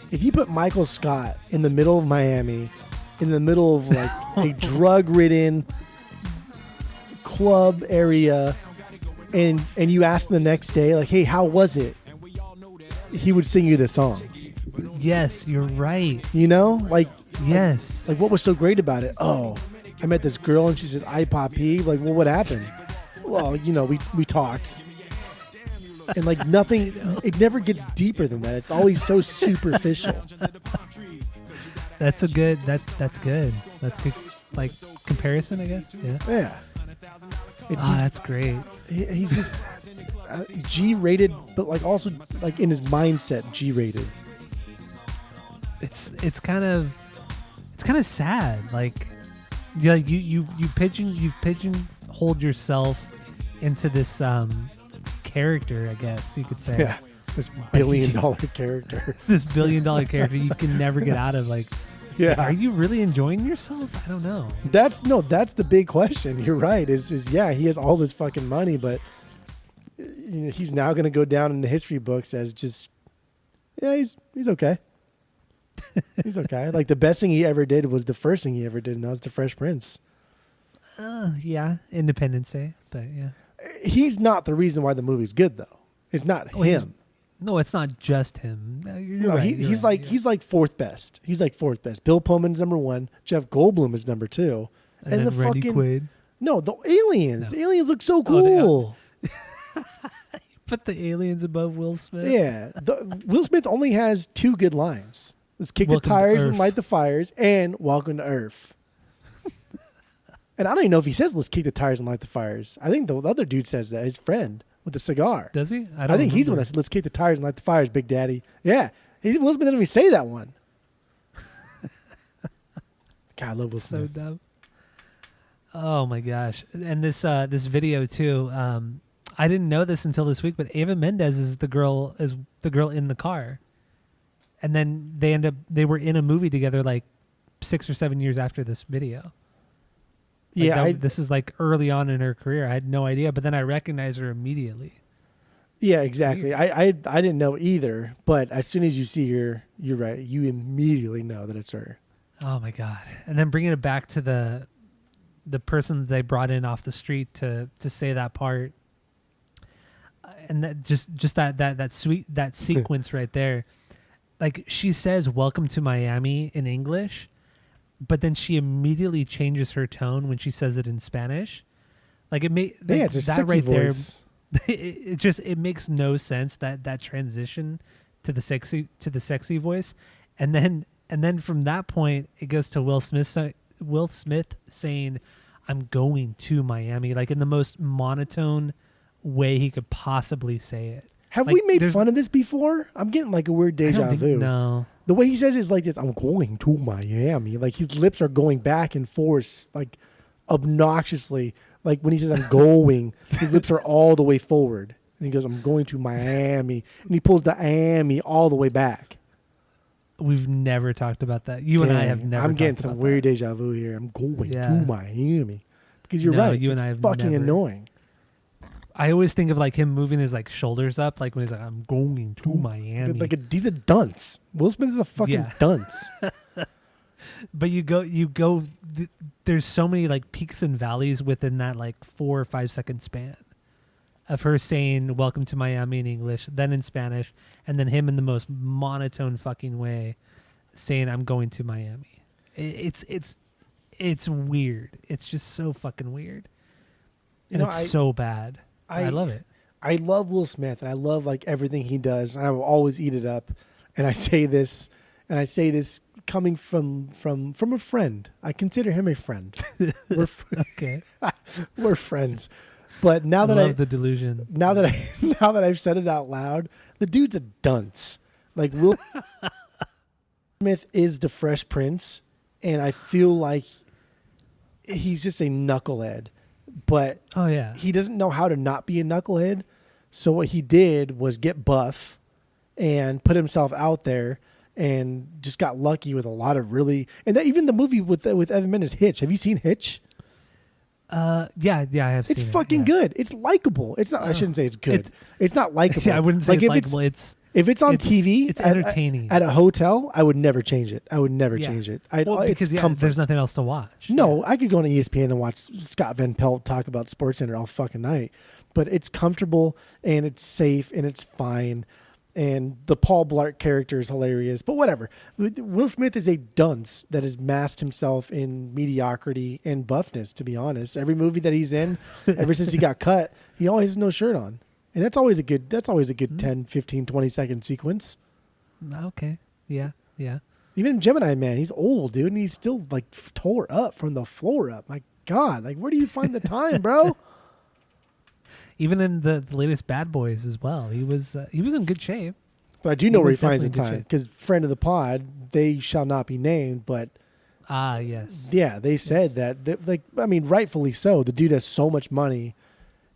A: if you put Michael Scott in the middle of Miami, in the middle of like a drug-ridden club area, and you ask him the next day, like, hey, how was it? He would sing you this song.
B: Yes, you're right.
A: You know? Like,
B: yes.
A: Like, what was so great about it? Oh, I met this girl and she said, I pop pee. Like, well, what happened? Well, you know, we talked. And like nothing, it never gets deeper than that. It's always so superficial.
B: That's good. That's good. That's good. Like comparison, I guess. Yeah.
A: Yeah.
B: That's great.
A: He's just G-rated, but like also like in his mindset G-rated.
B: It's kind of sad. Like you've pigeonholed yourself into this character, I guess you could say.
A: Yeah, this billion-dollar character.
B: This billion-dollar character you can never get out of. Like,
A: yeah,
B: are you really enjoying yourself? I don't know.
A: That's the big question. You're right. Is yeah, he has all this fucking money, but you know, he's now going to go down in the history books as just he's okay. He's okay. Like the best thing he ever did was the first thing he ever did, and that was The Fresh Prince.
B: Yeah, Independence Day, but yeah.
A: He's not the reason why the movie's good, though. It's not him.
B: No, it's not just him. You're
A: No,
B: right,
A: he's
B: right,
A: he's like fourth best. He's like fourth best. Bill Pullman's number 1. Jeff Goldblum is number 2.
B: And
A: the
B: then Randy
A: fucking
B: Quaid.
A: no, the aliens.
B: No.
A: The aliens look so
B: Oh,
A: cool.
B: Put the aliens above Will Smith.
A: Yeah, Will Smith only has 2 good lines. Let's kick
B: Welcome
A: the
B: to
A: tires and
B: Earth.
A: light the fires, and welcome to Earth. And I don't even know if he says let's kick the tires and light the fires. I think the other dude says that, his friend with the cigar.
B: Does he?
A: I think he's the one that said let's kick the tires and light the fires, Big Daddy. Yeah, Will Smith didn't even say that one. God, I love Will
B: So
A: Smith.
B: dumb. Oh my gosh! And this video too. I didn't know this until this week, but Eva Mendes is the girl in the car, and then they were in a movie together like 6 or 7 years after this video. Like this is like early on in her career. I had no idea, but then I recognized her immediately.
A: Yeah, exactly. I didn't know either, but as soon as you see her, you're right. You immediately know that it's her.
B: Oh my god! And then bringing it back to the person that they brought in off the street to say that part, and that just that sequence right there, like she says "Welcome to Miami" in English, but then she immediately changes her tone when she says it in Spanish. Like
A: It's a
B: that
A: sexy
B: right
A: voice.
B: there, it makes no sense that transition to the sexy voice, and then from that point it goes to Will Smith saying, "I'm going to Miami," like in the most monotone way he could possibly say it.
A: Have
B: Like,
A: we made
B: there's-
A: fun of this before? I'm getting like a weird
B: I
A: deja
B: don't
A: vu.
B: think, no.
A: The way he says it is like this, I'm going to Miami. Like his lips are going back and forth like obnoxiously. Like when he says I'm going, his lips are all the way forward. And he goes, I'm going to Miami. And he pulls the Miami all the way back.
B: We've never talked about that. You and I have
A: Dang,
B: never.
A: I'm getting
B: talked
A: some
B: about
A: weird
B: that.
A: deja vu here. I'm going
B: Yeah.
A: to Miami. Because you're
B: No,
A: right.
B: you
A: It's
B: and I have
A: fucking
B: never.
A: annoying.
B: I always think of like him moving his like shoulders up, like when he's like, "I'm going to Miami."
A: He's a dunce. Will Smith is a fucking
B: Yeah.
A: dunce.
B: But you go. There's so many like peaks and valleys within that like 4 or 5 second span of her saying "Welcome to Miami" in English, then in Spanish, and then him in the most monotone fucking way saying "I'm going to Miami." It's weird. It's just so fucking weird, and it's so bad. I love it.
A: I love Will Smith, and I love like everything he does. And I will always eat it up. And I say this coming from a friend. I consider him a friend.
B: Okay.
A: We're friends. But now
B: I
A: that
B: love the delusion.
A: now that I've said it out loud, the dude's a dunce. Like Will Smith is the Fresh Prince, and I feel like he's just a knucklehead. But
B: Oh yeah.
A: he doesn't know how to not be a knucklehead. So what he did was get buff and put himself out there, and just got lucky with a lot of really. And that, even the movie with Evan Mendes, Hitch. Have you seen Hitch?
B: Yeah, I have
A: It's
B: seen
A: fucking
B: it, yeah.
A: good. It's likable. It's not. I shouldn't say it's good. It's not likable.
B: Yeah, I wouldn't say
A: like
B: it's
A: if
B: likable.
A: if it's on
B: it's-
A: TV,
B: it's entertaining.
A: at a hotel, I would never change it. I would never
B: Yeah.
A: change it.
B: Well, because
A: it's comfort.
B: there's nothing else to watch.
A: No, I could go on ESPN and watch Scott Van Pelt talk about SportsCenter all fucking night. But it's comfortable and it's safe and it's fine. And the Paul Blart character is hilarious. But whatever. Will Smith is a dunce that has masked himself in mediocrity and buffness, to be honest. Every movie that he's in, ever since he got cut, he always has no shirt on. And that's always a good 10, 15, 20-second sequence.
B: Okay. Yeah.
A: Even in Gemini Man, he's old, dude, and he's still like tore up from the floor up. My God, like where do you find the time, bro?
B: Even in the latest Bad Boys as well, he was in good shape.
A: But I do know
B: He
A: where he
B: was
A: finds the
B: definitely in good
A: time
B: shape.
A: because friend of the pod, they shall not be named, but
B: Ah, yes.
A: yeah, they said that like I mean, rightfully so. The dude has so much money,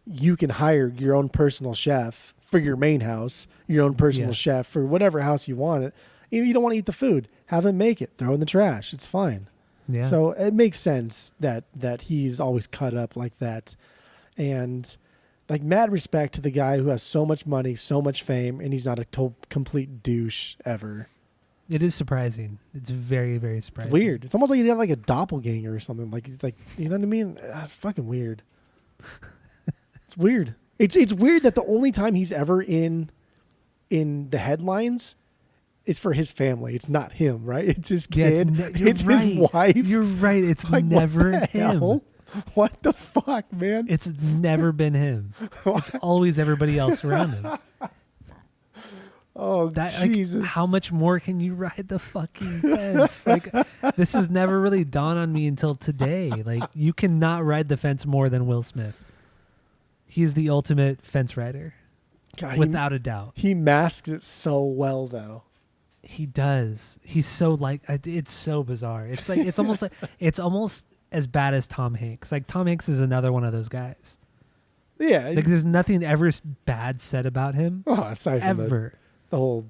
A: you can hire your own personal chef for your main house, your own personal
B: Yeah.
A: chef for whatever house you want it. If you don't want to eat the food, have him make it. Throw it in the trash. It's fine.
B: Yeah.
A: So it makes sense that he's always cut up like that. And like mad respect to the guy who has so much money, so much fame, and he's not a complete douche ever.
B: it is surprising. It's very, very surprising.
A: It's weird. It's almost like he had like a doppelganger or something. Like you know what I mean? Fucking weird. It's weird. It's weird that the only time he's ever in in the headlines is for his family. It's not him, right? It's his kid. It's
B: right.
A: his wife.
B: You're right. It's
A: like,
B: never
A: what the
B: him.
A: hell? What the fuck, man?
B: It's never been him. It's always everybody else around him.
A: Oh, Jesus.
B: Like, how much more can you ride the fucking fence? Like, this has never really dawned on me until today. Like, you cannot ride the fence more than Will Smith. He's the ultimate fence rider.
A: God,
B: without a doubt.
A: He masks it so well, though.
B: He does. He's so like, it's so bizarre. It's like, it's almost like, it's almost as bad as Tom Hanks. Like, Tom Hanks is another one of those guys.
A: Yeah.
B: Like, there's nothing ever bad said about him.
A: Oh, aside from
B: ever.
A: The whole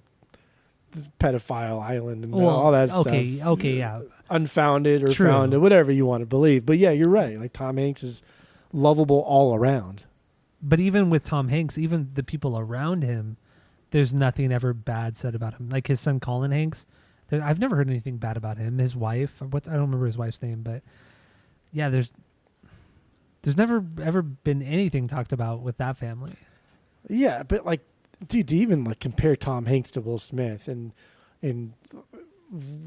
A: pedophile island and all that stuff.
B: Okay, yeah.
A: Unfounded or
B: True.
A: founded, whatever you want to believe. But yeah, you're right. Like, Tom Hanks is lovable all around.
B: But even with Tom Hanks, even the people around him, there's nothing ever bad said about him. Like his son Colin Hanks, I've never heard anything bad about him. His wife, I don't remember his wife's name, but yeah, there's never ever been anything talked about with that family.
A: Yeah, but like, dude, to even like compare Tom Hanks to Will Smith and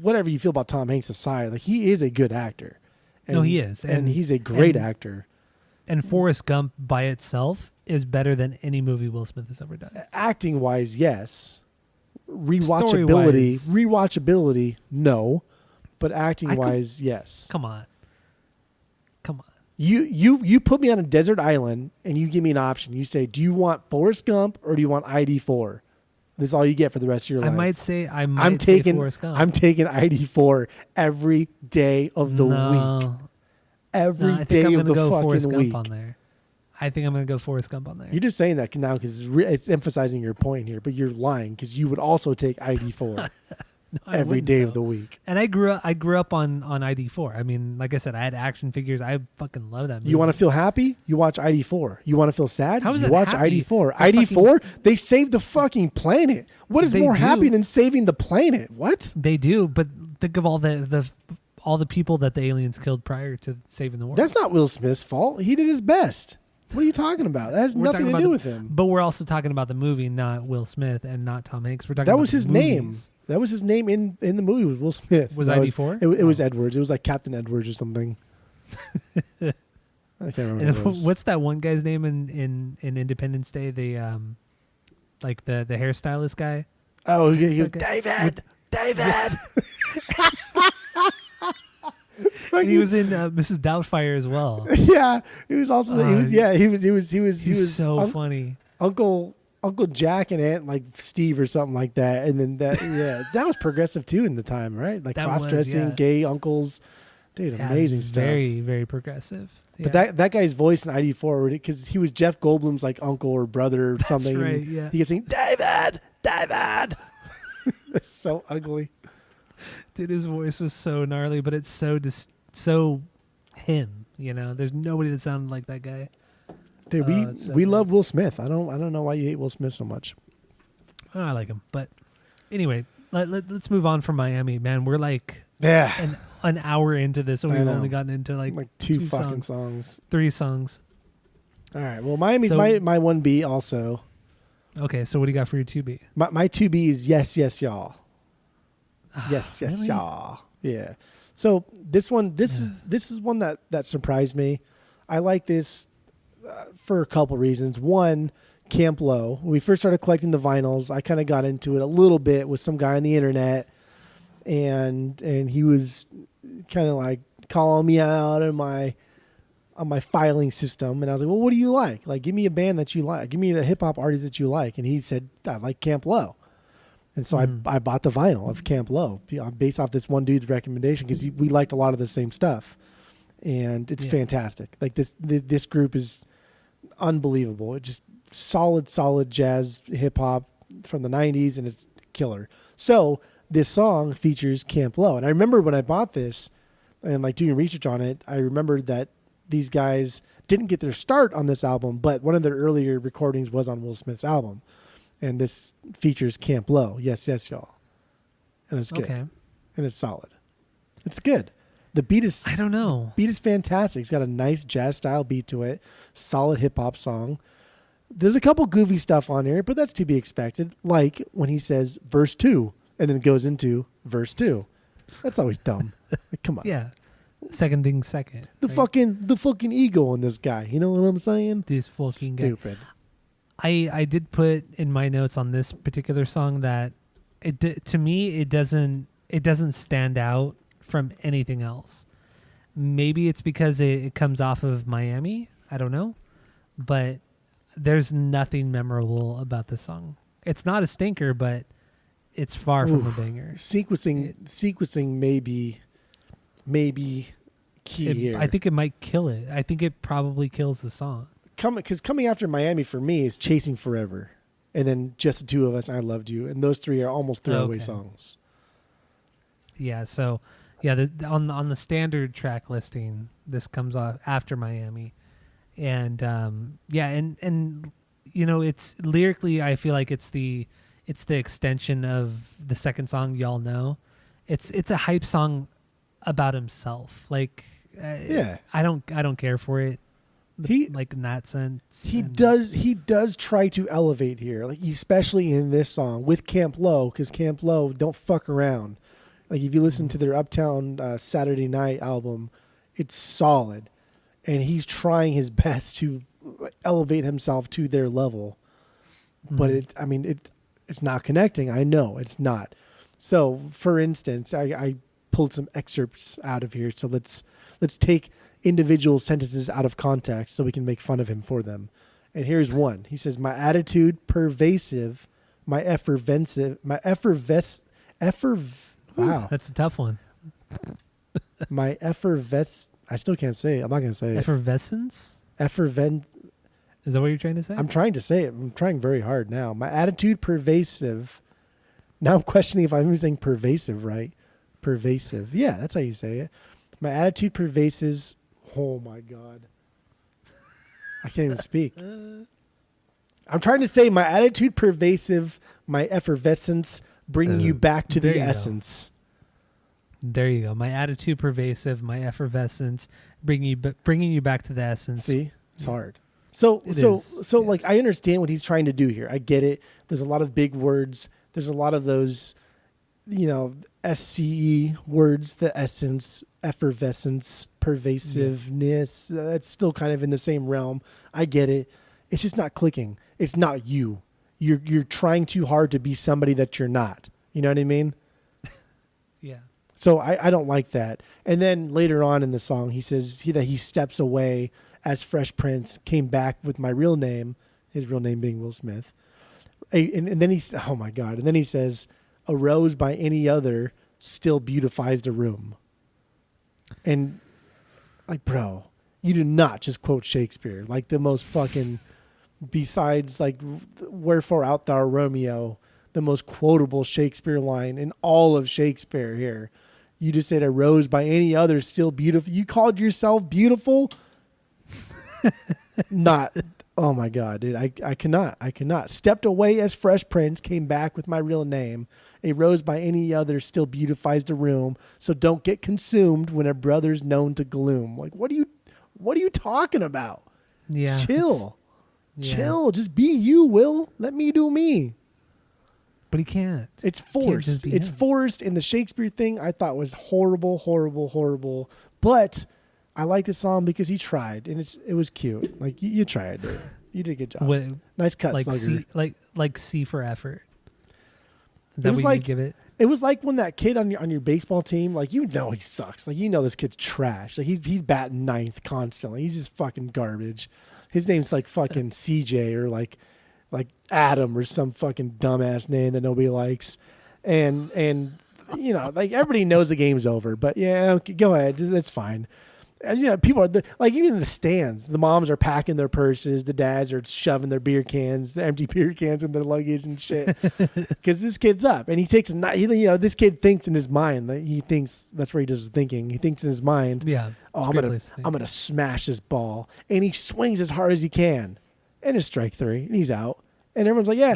A: whatever you feel about Tom Hanks aside, like he is a good actor. And,
B: no, he is,
A: and he's a great actor.
B: And Forrest Gump by itself is better than any movie Will Smith has ever done.
A: Acting wise, yes. Rewatchability, no. But acting wise, yes.
B: Come on.
A: You put me on a desert island and you give me an option. You say, do you want Forrest Gump or do you want ID4? This is all you get for the rest of your life.
B: I might say Forrest Gump.
A: I'm taking ID4 every day of the week. Every day of the fucking week.
B: On there. I think I'm going to go Forrest Gump on there.
A: You're just saying that now because it's emphasizing your point here, but you're lying because you would also take ID4 every day of the week.
B: And I grew up on ID4. I mean, like I said, I had action figures. I fucking love that movie.
A: You want to feel happy? You watch ID4. You want to feel sad?
B: How is
A: you
B: that
A: watch
B: happy?
A: ID4. ID4, they saved the fucking planet. What is more happy than saving the planet? What?
B: They do, but think of all the people that the aliens killed prior to saving the world.
A: That's not Will Smith's fault. He did his best. What are you talking about? That has nothing to do with him.
B: But we're also talking about the movie, not Will Smith and not Tom Hanks. We're talking
A: that
B: about
A: was his
B: movies.
A: name. That was his name in the movie with Will Smith.
B: Was ID4?
A: It was Edwards. It was like Captain Edwards or something. I can't remember.
B: What's that one guy's name in Independence Day? The like the hairstylist guy.
A: Oh, he was David. David.
B: And he was in Mrs. Doubtfire as well.
A: Yeah, he was also. He was
B: so funny.
A: Uncle Jack and Aunt like Steve or something like that. And then that was progressive too in the time, right? Like cross-dressing, gay uncles. Dude, amazing stuff.
B: Very, very progressive.
A: But that guy's voice in ID4, because he was Jeff Goldblum's like uncle or brother or something.
B: That's right, yeah.
A: He kept saying, David. It's so ugly.
B: Dude, his voice was so gnarly, but it's so him. You know, there's nobody that sounded like that guy.
A: Dude, we love Will Smith. I don't know why you hate Will Smith so much.
B: I like him, but anyway, let's move on from Miami, man. We're like an hour into this, and we've only gotten into like
A: two fucking songs,
B: 3 songs.
A: All right. Well, Miami's my 1B also.
B: Okay, so what do you got for your 2B?
A: My 2B is Yes, Yes, Y'all. Yes,
B: really?
A: y'all. Yeah. So this is one that surprised me. I like this for a couple reasons. One, Camp Lo. When we first started collecting the vinyls, I kind of got into it a little bit with some guy on the internet, and he was kind of like calling me out on my filing system, and I was like, well, what do you like? Like, give me a band that you like. Give me a hip hop artist that you like. And he said, I like Camp Lo. And so I bought the vinyl of Camp Lo based off this one dude's recommendation because we liked a lot of the same stuff, and it's fantastic. Like this group is unbelievable. It's just solid jazz hip hop from the 90s, and it's killer. So this song features Camp Lo, and I remember when I bought this and like doing research on it, I remembered that these guys didn't get their start on this album, but one of their earlier recordings was on Will Smith's album. And this features Camp Lo. Yes, yes, y'all. And it's good. Okay. And it's solid. It's good. The beat is...
B: I don't know.
A: Beat is fantastic. It's got a nice jazz style beat to it. Solid hip hop song. There's a couple goofy stuff on here, but that's to be expected. Like when he says verse 2 and then goes into verse 2. That's always dumb. Like, come on.
B: Yeah. Seconding second.
A: The fucking ego in this guy. You know what I'm saying?
B: This fucking guy.
A: Stupid.
B: I did put in my notes on this particular song that to me it doesn't stand out from anything else. Maybe it's because it comes off of Miami. I don't know, but there's nothing memorable about this song. It's not a stinker, but it's far from a banger.
A: Sequencing maybe key here.
B: I think it might kill it. I think it probably kills the song.
A: Because coming after Miami for me is Chasing Forever, and then Just the Two of Us and I Loved You, and those three are almost throwaway songs.
B: Yeah, so on the standard track listing, this comes off after Miami, and and you know, it's lyrically, I feel like it's the extension of the second song, Y'all Know. It's a hype song about himself. Like I don't care for it. Like in that sense,
A: he does try to elevate here, like especially in this song with Camp Low, because Camp Low don't fuck around. Like if you listen to their Uptown Saturday Night album, it's solid, and he's trying his best to elevate himself to their level. But it's not connecting. I know it's not. So for instance, I pulled some excerpts out of here. So let's take individual sentences out of context so we can make fun of him for them. And here's one. He says, "My attitude pervasive, my wow,
B: that's a tough one.
A: My I still can't say it. I'm not going to say it.
B: Effervescence? Is that what you're trying to say?
A: I'm trying to say it. I'm trying very hard now. My attitude pervasive. Now I'm questioning if I'm even saying pervasive right. Pervasive. Yeah, that's how you say it. My attitude pervasive. Oh my God. I can't even speak. I'm trying to say my attitude pervasive, my effervescence, bringing you back to the essence.
B: There you go. My attitude pervasive, my effervescence, bringing you back to the essence.
A: See, it's hard. So like I understand what he's trying to do here. I get it. There's a lot of big words. There's a lot of those, you know, SCE words, the essence, effervescence, pervasiveness. That's still kind of in the same realm. I get it. It's just not clicking. It's not you. You're trying too hard to be somebody that you're not. You know what I mean?
B: Yeah.
A: So I don't like that. And then later on in the song, he says that he steps away as Fresh Prince came back with my real name, his real name being Will Smith. And then oh my God. And then he says, "A rose by any other still beautifies the room." And like, bro, you do not just quote Shakespeare. Like the most fucking, besides like, "Wherefore art thou, Romeo," the most quotable Shakespeare line in all of Shakespeare here. You just said a rose by any other still beautiful. You called yourself beautiful? Not. Oh my God, dude. I cannot. Stepped away as Fresh Prince, came back with my real name. A rose by any other still beautifies the room. So don't get consumed when a brother's known to gloom. Like, what are you talking about?
B: Yeah.
A: Chill. Just be you, Will. Let me do me.
B: But he can't.
A: It's forced. It's forced. And the Shakespeare thing I thought was horrible. But I like this song because he tried, and it was cute. Like you tried, dude. You did a good job. Nice cut,
B: like
A: Slugger.
B: like C for effort. Is
A: It
B: that
A: was
B: what
A: like,
B: you give it?
A: It was like when that kid on your baseball team, like he sucks. Like this kid's trash. Like he's batting ninth constantly. He's just fucking garbage. His name's like fucking CJ or like Adam or some fucking dumbass name that nobody likes, and you know, like everybody knows the game's over. But yeah, okay, go ahead, that's fine. And you know, people are like, even in the stands, the moms are packing their purses, the dads are shoving their beer cans, the empty beer cans in their luggage and shit. Because this kid's up, and he takes this kid thinks in his mind that he thinks that's where he does his thinking. He thinks in his mind,
B: yeah,
A: I'm gonna smash this ball, and he swings as hard as he can, and it's strike three, and he's out, and everyone's like, yeah,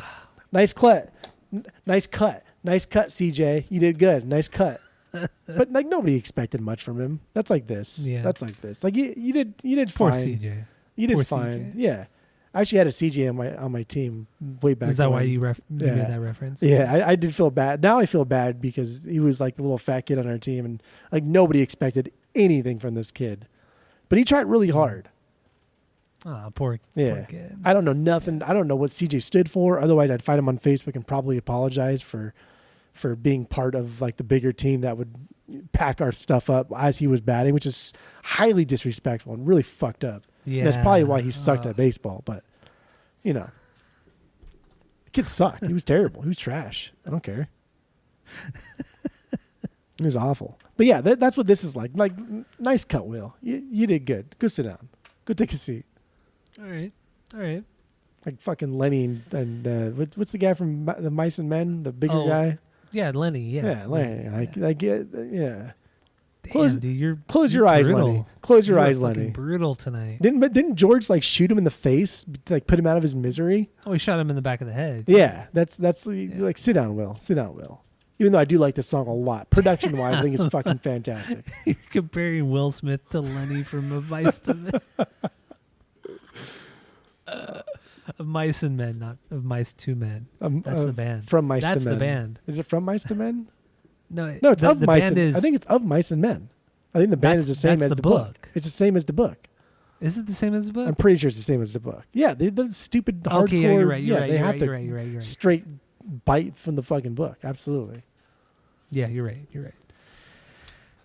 A: nice cut, CJ, you did good, nice cut. But like nobody expected much from him. That's like this. Yeah. That's like this. Like you did fine.
B: CJ.
A: You did
B: Poor
A: fine.
B: CJ.
A: Yeah. I actually had a CJ on my team way back.
B: Is that why
A: when.
B: you made
A: Yeah.
B: that reference?
A: Yeah, I did feel bad. Now I feel bad because he was like the little fat kid on our team, and like nobody expected anything from this kid, but he tried really hard.
B: Oh, poor kid.
A: I don't know nothing. I don't know what CJ stood for. Otherwise, I'd find him on Facebook and probably apologize for being part of like the bigger team that would pack our stuff up as he was batting, which is highly disrespectful and really fucked up.
B: Yeah,
A: And that's probably why he sucked at baseball. But the kid sucked. He was terrible. He was trash. I don't care. It was awful. But yeah, that's what this is like. Like, nice cut, Will. You did good. Go sit down. Go take a seat.
B: All right.
A: Like fucking Lenny and what's the guy from the Mice and Men? The bigger guy.
B: Yeah, Lenny. Yeah,
A: Lenny. I get. Yeah.
B: Damn, dude,
A: Close your eyes,
B: brutal.
A: Lenny. Close your
B: You are
A: eyes,
B: fucking
A: Lenny.
B: Brutal tonight.
A: Didn't George like shoot him in the face, like put him out of his misery?
B: Oh, he shot him in the back of the head.
A: Yeah, that's like sit down, Will. Sit down, Will. Even though I do like this song a lot, production wise, I think it's fucking fantastic.
B: You're comparing Will Smith to Lenny from A Vice to Men. Of Mice and Men, not of Mice to Men. That's the band.
A: From Mice to Men.
B: That's the band.
A: Is it From Mice to Men?
B: No,
A: It's of Mice.
B: Band
A: I think it's of Mice and Men. I think the band is the same as the book. It's the same as the book.
B: Is it the same as the book?
A: I'm pretty sure it's the same as the book. Yeah, they're stupid hardcore.
B: Okay, yeah, you're right.
A: They have to
B: you're right.
A: straight bite from the fucking book. Absolutely.
B: Yeah, you're right.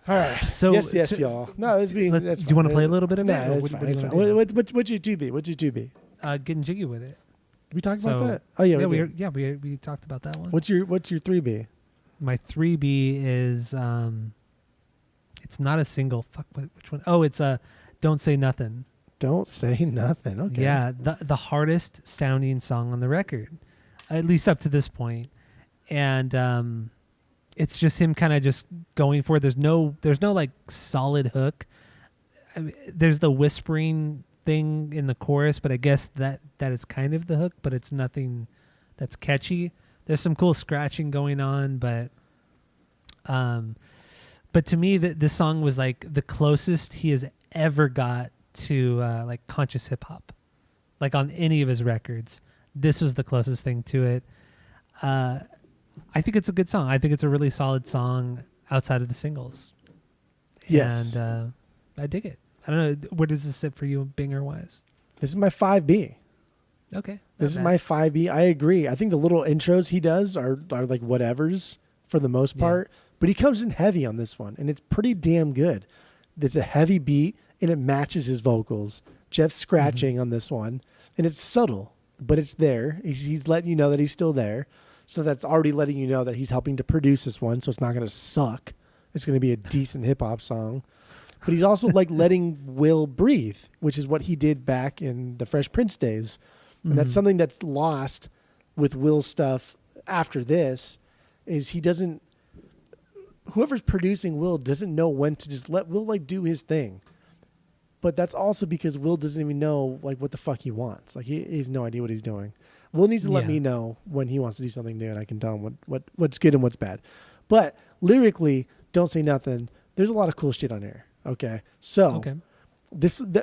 A: All right.
B: So
A: yes, y'all. No, that's being. That's
B: do you want to
A: fine.
B: play a little bit of it?
A: Nah, that's fine. That's fine. What's your 2B? What's your 2B?
B: Getting jiggy with it.
A: We talked about
B: So-
A: that. Oh yeah,
B: we talked about that one.
A: What's your 3B?
B: My 3B is it's not a single. Fuck, which one? Oh, it's Don't Say Nothing.
A: Don't Say Nothing. Okay.
B: Yeah, the hardest sounding song on the record, at least up to this point, and it's just him kind of just going for it. There's no like solid hook. I mean, there's the whispering thing in the chorus, but I guess that is kind of the hook, but it's nothing that's catchy. There's some cool scratching going on, but to me, this song was like the closest he has ever got to like conscious hip hop, like on any of his records. This was the closest thing to it. I think it's a good song. I think it's a really solid song outside of the singles.
A: Yes.
B: And I dig it. I don't know. Where does this sit for you, Binger wise?
A: This is my 5B.
B: Okay.
A: This is my 5B. I agree. I think the little intros he does are like whatevers for the most part, but he comes in heavy on this one, and it's pretty damn good. It's a heavy beat, and it matches his vocals. Jeff's scratching on this one, and it's subtle, but it's there. He's letting you know that he's still there. So that's already letting you know that he's helping to produce this one, so it's not going to suck. It's going to be a decent hip-hop song. But he's also like letting Will breathe, which is what he did back in the Fresh Prince days. And that's something that's lost with Will's stuff after this, is he doesn't, whoever's producing Will doesn't know when to just let Will like do his thing. But that's also because Will doesn't even know like what the fuck he wants. Like he has no idea what he's doing. Will needs to let me know when he wants to do something new, and I can tell him what's good and what's bad. But lyrically, Don't Say Nothing, there's a lot of cool shit on here. Okay. So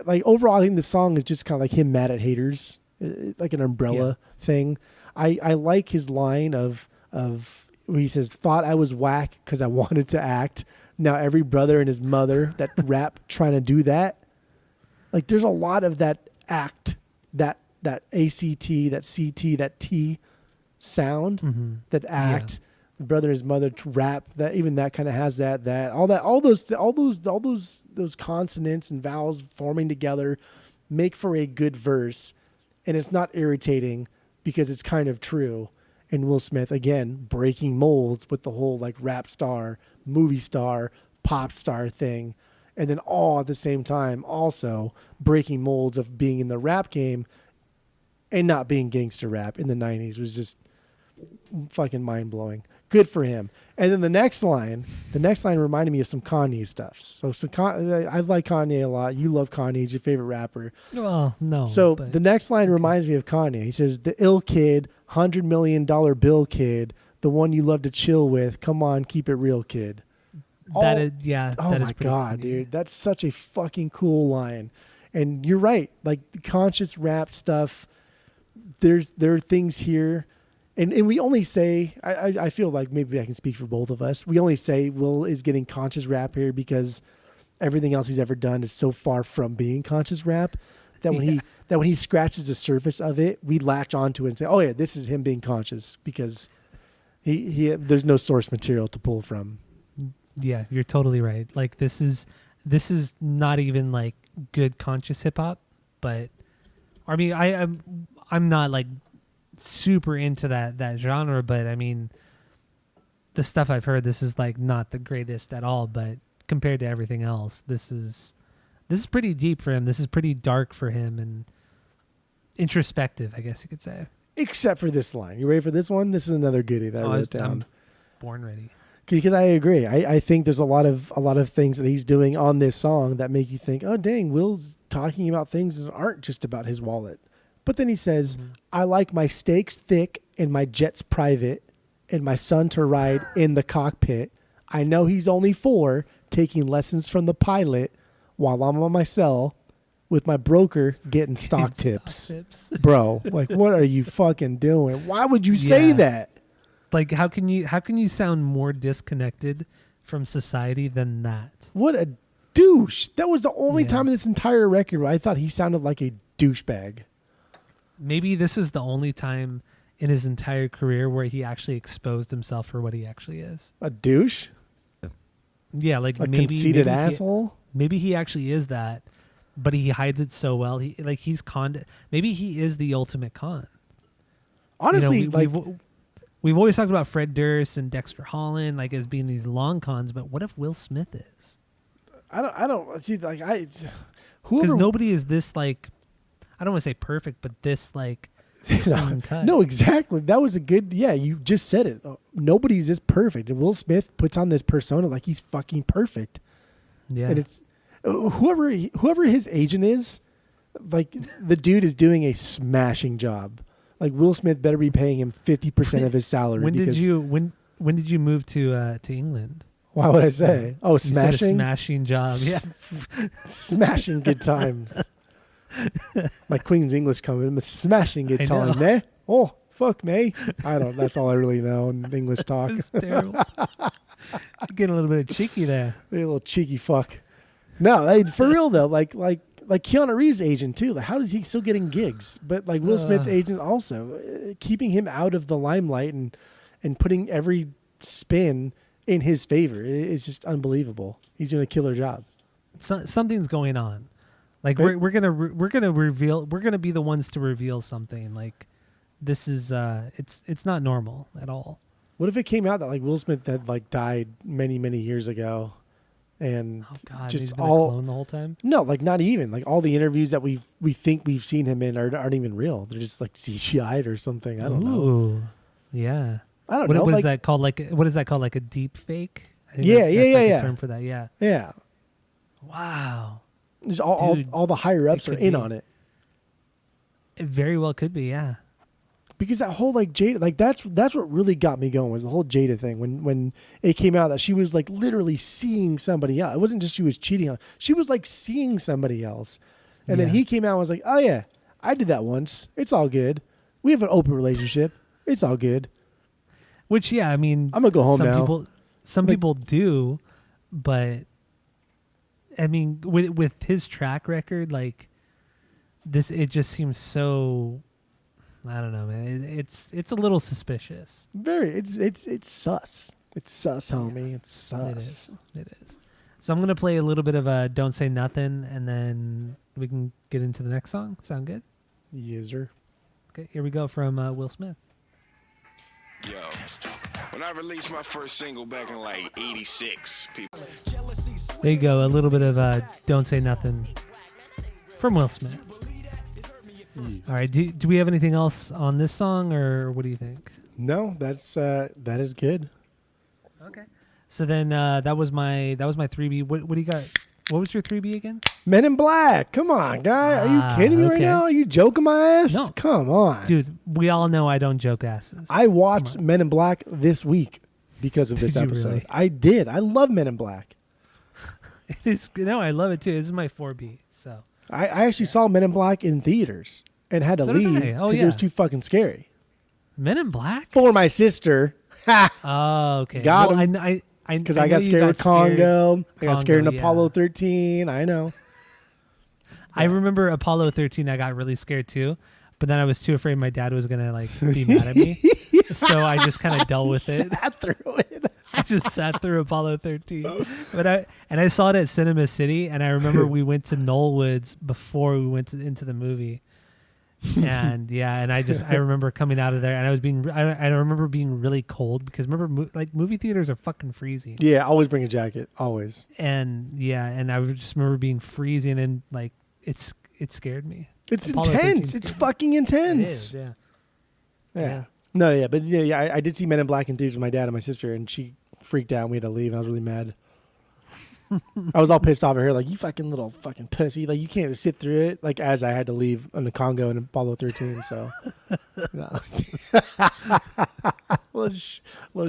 A: like overall, I think the song is just kind of like him mad at haters, like an umbrella thing. I like his line of where he says, "Thought I was whack because I wanted to act. Now every brother and his mother that rap trying to do that." Like there's a lot of that act, that ACT, that CT, that T sound, that act. The brother and his mother to rap, that even that kind of has all those consonants and vowels forming together make for a good verse, and it's not irritating because it's kind of true. And Will Smith again breaking molds with the whole like rap star, movie star, pop star thing, and then all at the same time also breaking molds of being in the rap game and not being gangster rap in the 90s was just fucking mind-blowing. Good for him. And then the next line reminded me of some Kanye stuff. So I like Kanye a lot. You love Kanye. He's your favorite rapper.
B: Well, no.
A: So the next line reminds me of Kanye. He says, "The ill kid, $100 million bill kid, the one you love to chill with. Come on, keep it real, kid."
B: Oh my
A: God, dude. That's such a fucking cool line. And you're right. Like the conscious rap stuff there are things here, and we only say, I feel like maybe I can speak for both of us. We only say Will is getting conscious rap here because everything else he's ever done is so far from being conscious rap that when he scratches the surface of it, we latch onto it and say, oh yeah, this is him being conscious, because he there's no source material to pull from.
B: Yeah, you're totally right. Like this is not even like good conscious hip hop, but I mean I'm not like super into that genre, but I mean the stuff I've heard, this is like not the greatest at all, but compared to everything else, this is pretty deep for him. This is pretty dark for him and introspective, I guess you could say. Except
A: for this line. You ready for this one? This is another goodie that I wrote down. I'm
B: born ready.
A: Because I agree. I think there's a lot of things that he's doing on this song that make you think, oh dang, Will's talking about things that aren't just about his wallet. But then he says, I like my steaks thick and my jets private and my son to ride in the cockpit. I know he's only 4, taking lessons from the pilot while I'm on my cell with my broker getting stock tips. Bro, like what are you fucking doing? Why would you say that?
B: Like how can you sound more disconnected from society than that?
A: What a douche. That was the only time in this entire record where I thought he sounded like a douchebag.
B: Maybe this is the only time in his entire career where he actually exposed himself for what he actually is.
A: A douche?
B: Yeah, like
A: a conceited asshole?
B: Maybe he actually is that, but he hides it so well. He's conned. Maybe he is the ultimate con.
A: Honestly,
B: we've always talked about Fred Durst and Dexter Holland like as being these long cons, but what if Will Smith is?
A: Because
B: nobody is this like, I don't want to say perfect, but this like.
A: No, exactly. That was a good. Yeah, you just said it. Nobody's this perfect, and Will Smith puts on this persona like he's fucking perfect.
B: Yeah,
A: and it's whoever his agent is, like the dude is doing a smashing job. Like Will Smith better be paying him 50% of his salary.
B: When did you move to England?
A: Why would I say? Oh, smashing!
B: You said a smashing job. Yeah,
A: smashing good times. My Queen's English coming. Smashing good time there. Oh, fuck me. I don't. That's all I really know in English talk.
B: It's terrible. Getting a little bit of cheeky there.
A: A little cheeky fuck. No, for real though. Like Keanu Reeves' agent too. Like, how is he still getting gigs? But like Will Smith's agent also keeping him out of the limelight and putting every spin in his favor is just unbelievable. He's doing a killer job.
B: Something's going on. Like we're gonna be the ones to reveal something. Like this is it's not normal at all.
A: What if it came out that like Will Smith had like died many years ago, and
B: just all alone the whole time?
A: No, like not even like all the interviews that we think we've seen him in aren't even real. They're just like CGI'd or something. I don't know.
B: Yeah,
A: I don't know.
B: What is that called? What is that called? Like a deep fake?
A: Yeah.
B: A term for that. Yeah.
A: Yeah.
B: Wow.
A: Just all the higher ups are in on it.
B: It very well could be, yeah.
A: Because that whole like Jada, like that's what really got me going was the whole Jada thing when it came out that she was like literally seeing somebody else. It wasn't just she was cheating on. She was like seeing somebody else, and then he came out and was like, "Oh yeah, I did that once. It's all good. We have an open relationship. It's all good."
B: Which I mean,
A: I'm gonna go home now.
B: Some people do, but. I mean, with his track record, like this, it just seems so. I don't know, man. It's a little suspicious.
A: Very. It's sus. It's sus, homie. It's sus.
B: It is. So I'm gonna play a little bit of "Don't Say Nothing," and then we can get into the next song. Sound good?
A: User.
B: Okay, here we go from Will Smith.
C: Yo, when I released my first single back in like '86, people.
B: There you go, a little bit of "Don't Say Nothing" from Will Smith. All right, do we have anything else on this song, or what do you think?
A: No, that is good.
B: Okay, so then that was my 3B. What do you got? What was your 3B again?
A: Men in Black. Come on, guy. Are you kidding me right now? Are you joking my ass?
B: No.
A: Come on.
B: Dude, we all know I don't joke asses.
A: I watched Men in Black this week because of this episode.
B: Really?
A: I did. I love Men in Black.
B: It is. No, I love it too. This is my 4B. So
A: I actually saw Men in Black in theaters, and had to
B: So did
A: leave
B: I.
A: because
B: Oh,
A: it
B: yeah.
A: was too fucking scary.
B: Men in Black?
A: For my sister. Ha!
B: Oh, okay.
A: Got
B: well,
A: him. Because I
B: know
A: got
B: you
A: scared with Congo. I got scared in
B: Congo,
A: Apollo
B: yeah.
A: 13. I know.
B: I remember Apollo 13. I got really scared too, but then I was too afraid my dad was gonna be mad at me, so I just kind of dealt with it.
A: Sat through it.
B: I just sat through Apollo 13, but I saw it at Cinema City, and I remember we went to Knollwoods before we went into the movie, and I remember coming out of there, and I remember being really cold because remember movie theaters are fucking freezing.
A: Yeah, always bring a jacket. Always.
B: And I just remember being freezing, and like it scared me.
A: It's
B: Apollo
A: intense.
B: 13
A: It's fucking intense.
B: It is, yeah.
A: Yeah. No, yeah, but I did see Men in Black in theaters with my dad and my sister, and she freaked out and we had to leave, and I was really mad. I was all pissed off at her, like, you fucking little fucking pussy. Like, you can't just sit through it. Like, as I had to leave on the Congo and Apollo 13, so. No. little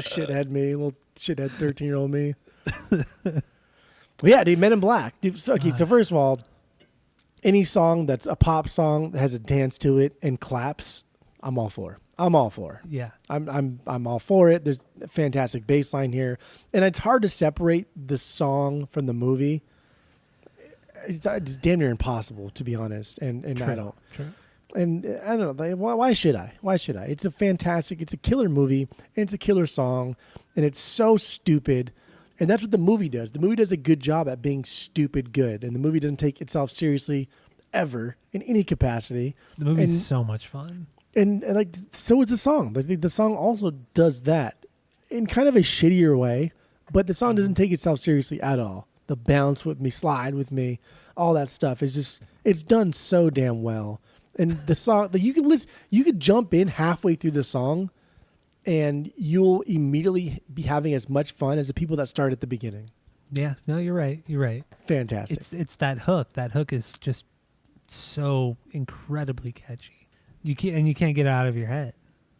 A: shithead me. Little shithead 13-year-old me. But yeah, dude, Men in Black. Dude, so first of all, any song that's a pop song that has a dance to it and claps, I'm all for.
B: Yeah.
A: I'm all for it. There's a fantastic bass line here. And it's hard to separate the song from the movie. It's damn near impossible, to be honest. And
B: True.
A: I don't.
B: True.
A: And I don't know. Why should I? It's a killer movie. And it's a killer song. And it's so stupid. And that's what the movie does. The movie does a good job at being stupid good. And the movie doesn't take itself seriously ever in any capacity.
B: The movie's so much fun.
A: And like, so is the song. The song also does that in kind of a shittier way, but the song doesn't take itself seriously at all. The bounce with me, slide with me, all that stuff is just, it's done so damn well. And the song, like, you could jump in halfway through the song and you'll immediately be having as much fun as the people that start at the beginning.
B: Yeah, no, you're right.
A: Fantastic.
B: It's that hook. That hook is just so incredibly catchy. You can't get it out of your head.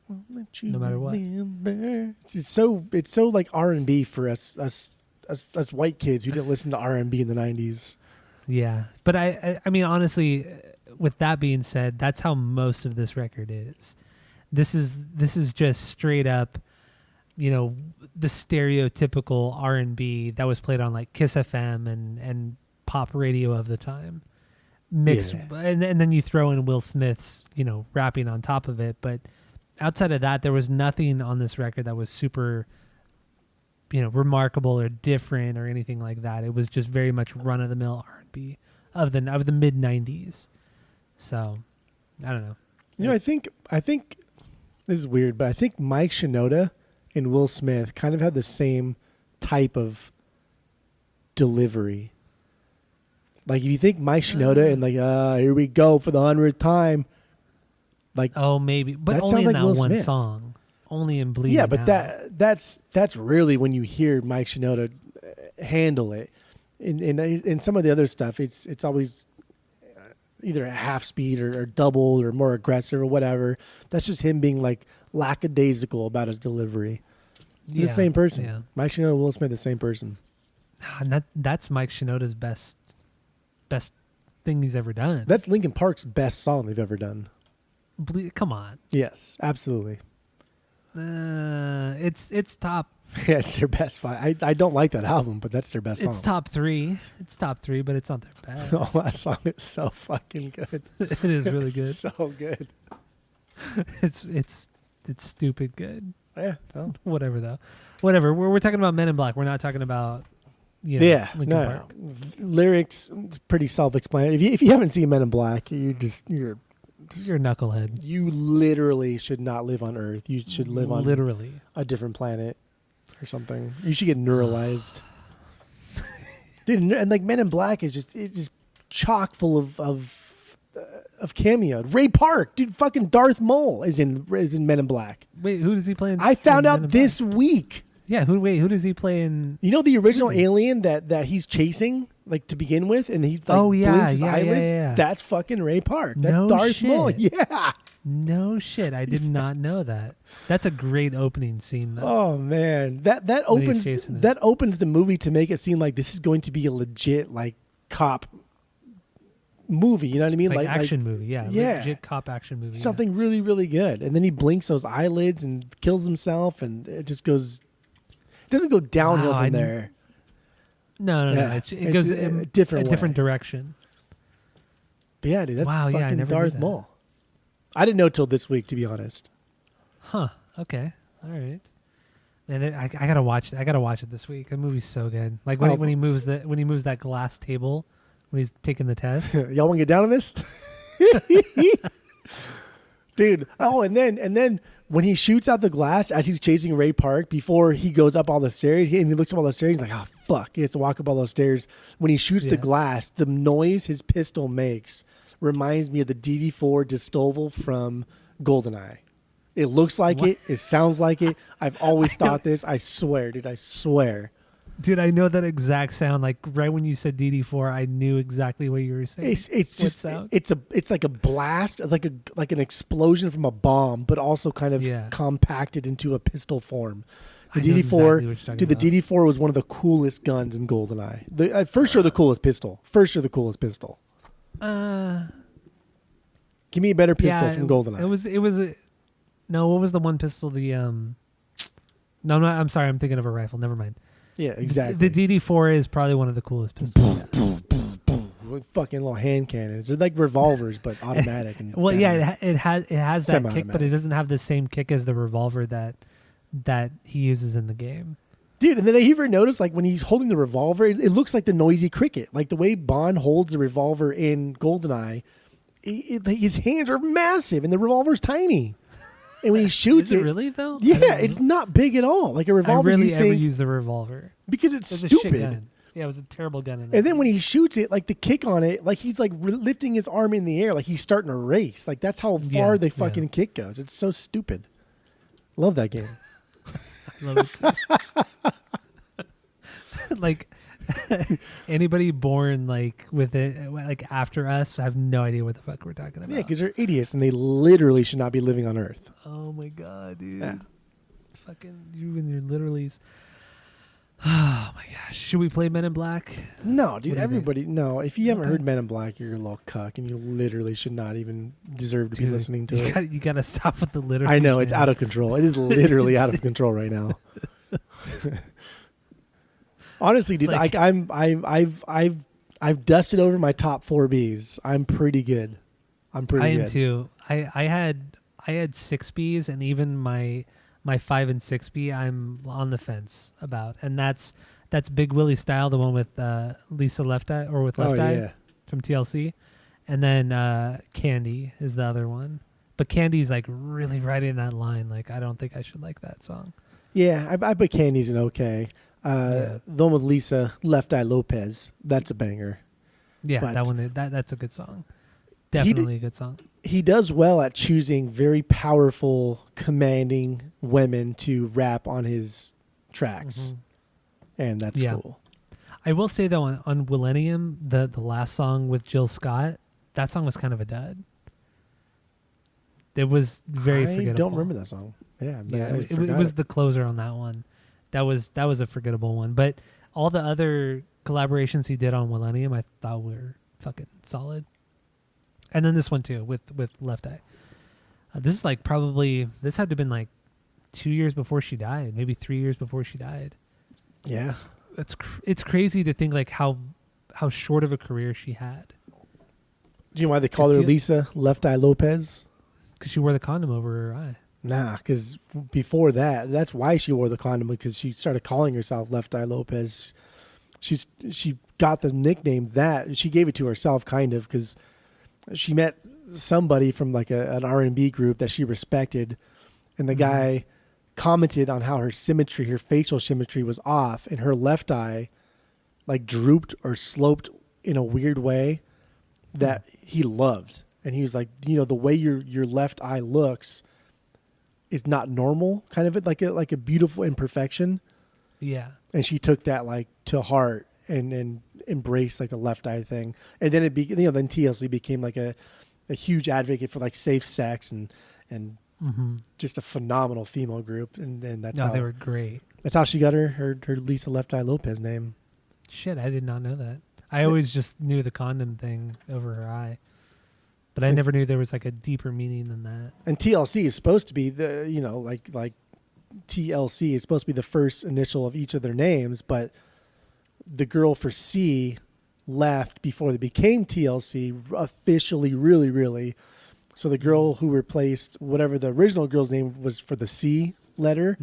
B: No matter what.
A: It's so like R&B for us white kids who didn't listen to R&B in the 90s.
B: Yeah, but I mean, honestly, with that being said, that's how most of this record is. This is just straight up, the stereotypical R&B that was played on like Kiss FM and pop radio of the time. Mixed,
A: Yeah.
B: and then you throw in Will Smith's, rapping on top of it. But outside of that, there was nothing on this record that was super, remarkable or different or anything like that. It was just very much run of the mill R&B of the mid '90s. So, I don't know.
A: I think this is weird, but I think Mike Shinoda and Will Smith kind of had the same type of delivery. Like, if you think Mike Shinoda and like, here we go for the 100th time. Like,
B: oh, maybe, but
A: that
B: only
A: sounds
B: in
A: like
B: that
A: Will
B: one
A: Smith.
B: song, only in Bleeding
A: yeah, but
B: Out.
A: that's really when you hear Mike Shinoda handle it. In some of the other stuff, it's always either at half speed or double or more aggressive or whatever. That's just him being like lackadaisical about his delivery. The same person.
B: Yeah.
A: Mike Shinoda and Will Smith, the same person.
B: And that's Mike Shinoda's best thing he's ever done.
A: That's Linkin Park's best song they've ever done.
B: Come on.
A: Yes, absolutely.
B: It's top.
A: Yeah, it's their best five. I don't like that album, but that's their best song.
B: It's top three. It's top three, but it's not their best.
A: Oh, that song is so fucking good.
B: It is really good.
A: So good.
B: It's stupid good.
A: Yeah. No.
B: Whatever though. Whatever. We're talking about Men in Black. We're not talking about Linkin Park.
A: Lyrics pretty self-explanatory. If you haven't seen Men in Black, you're
B: a knucklehead.
A: You literally should not live on Earth. You should live on
B: literally
A: a different planet or something. You should get neuralized. Dude, and like Men in Black is just chock full of cameo. Ray Park, dude, fucking Darth Maul is in Men in Black.
B: Wait, who does he play in?
A: I found out this week.
B: Yeah, who does he play in?
A: You know the original alien that he's chasing, like, to begin with, and he blinks his eyelids?
B: Yeah.
A: That's fucking Ray Park. That's
B: No
A: Darth
B: shit.
A: Maul. Yeah.
B: No shit, I did not know that. That's a great opening scene, though.
A: Oh man, that
B: When he's
A: opens
B: chasing it.
A: that opens the movie to make it seem like this is going to be a legit like cop movie. You know what I mean?
B: Like action movie. Yeah. Legit cop action movie.
A: Something really, really good. And then he blinks those eyelids and kills himself, and it just goes. It doesn't go downhill from there.
B: No. It goes a different direction.
A: But yeah, dude, that's fucking
B: never
A: Darth Maul. I didn't know till this week, to be honest.
B: Huh. Okay. All right. Man, I gotta watch it. I gotta watch it this week. That movie's so good. Like when he moves that glass table when he's taking the test.
A: Y'all want to get down on this, dude? Oh, and then when he shoots out the glass as he's chasing Ray Park before he goes up all the stairs, and he looks up all the stairs, he's like, "Oh fuck!" He has to walk up all those stairs. When he shoots the glass, the noise his pistol makes reminds me of the DD4 Distoval from GoldenEye. It looks like it. It sounds like it. I've always thought this. I swear, dude. I swear.
B: Dude, I know that exact sound. Like right when you said DD4, I knew exactly what you were saying.
A: It's just it's like a blast, like an explosion from a bomb, but also kind of compacted into a pistol form. The DD4, exactly dude. The DD4 was one of the coolest guns in GoldenEye. For sure, the coolest pistol. Give me a better pistol from GoldenEye.
B: It was no. What was the one pistol? No, I'm sorry. I'm thinking of a rifle. Never mind.
A: Yeah, exactly.
B: The DD4 is probably one of the coolest pistols.
A: Fucking little hand cannons. They're like revolvers, but automatic. And
B: well, it has that kick, but it doesn't have the same kick as the revolver that he uses in the game.
A: Dude, and then I even noticed, like, when he's holding the revolver, it looks like the noisy cricket. Like, the way Bond holds the revolver in GoldenEye, his hands are massive, and the revolver's tiny. And when he shoots
B: Is it really, though?
A: Yeah, it's not big at all. Like a revolver,
B: I rarely ever use the revolver.
A: Because it's stupid.
B: Yeah, it was a terrible gun.
A: And then when he shoots it, like the kick on it, like he's like lifting his arm in the air, like he's starting a race. Like that's how far the fucking kick goes. It's so stupid. Love that game.
B: I love it too. Like anybody born like with it, like after us, I have no idea what the fuck we're talking about.
A: Yeah, because they're idiots and they literally should not be living on Earth.
B: Oh my god, dude! Yeah. Fucking you and your literallys. Oh my gosh! Should we play Men in Black?
A: No, dude. Everybody, no. If you haven't heard Men in Black, you're a little cuck, and you literally should not even deserve to be listening to it.
B: You gotta stop with the literally.
A: I know it's out of control. It is literally out of control right now. Honestly, dude, like, I've dusted over my top 4 Bs. I'm pretty good. I am
B: too. I had 6 Bs, and even my 5 and 6 B I'm on the fence about, and that's Big Willie Style, the one with Lisa Left Eye or with Left Eye from TLC, and then Candy is the other one. But Candy's like really right in that line. Like I don't think I should like that song. Yeah,
A: I put Candy's an okay. The one with Lisa Left Eye Lopez, that's a banger.
B: Yeah, but that one that's a good song. Definitely a good song.
A: He does well at choosing very powerful, commanding women to rap on his tracks. Mm-hmm. And that's cool.
B: I will say though, on Millennium, the last song with Jill Scott, that song was kind of a dud. It was very forgettable.
A: I don't remember that song. Yeah,
B: it was the closer on that one. That was a forgettable one. But all the other collaborations he did on Millennium, I thought were fucking solid. And then this one too with Left Eye. This is like this had to have been like 2 years before she died, maybe 3 years before she died.
A: Yeah,
B: it's crazy to think like how short of a career she had.
A: Do you know why they call her Lisa Left Eye Lopez?
B: Because she wore the condom over her eye.
A: Nah, because before that's why she wore the condom, because she started calling herself Left Eye Lopez. She got the nickname that she gave it to herself, kind of, because she met somebody from like an R&B group that she respected, and the guy commented on how her facial symmetry was off, and her left eye like drooped or sloped in a weird way that he loved. And he was like, the way your left eye looks is not normal, kind of like a beautiful imperfection.
B: Yeah.
A: And she took that like to heart and embraced like the left eye thing. And then then TLC became like a huge advocate for like safe sex and just a phenomenal female group. And that's how
B: they were great.
A: That's how she got her Lisa Left Eye Lopez name.
B: Shit, I did not know that. I always just knew the condom thing over her eye, but I never knew there was like a deeper meaning than that.
A: And TLC is supposed to be the, like TLC is supposed to be the first initial of each of their names, but the girl for C left before they became TLC officially, really. So the girl who replaced whatever the original girl's name was for the C letter,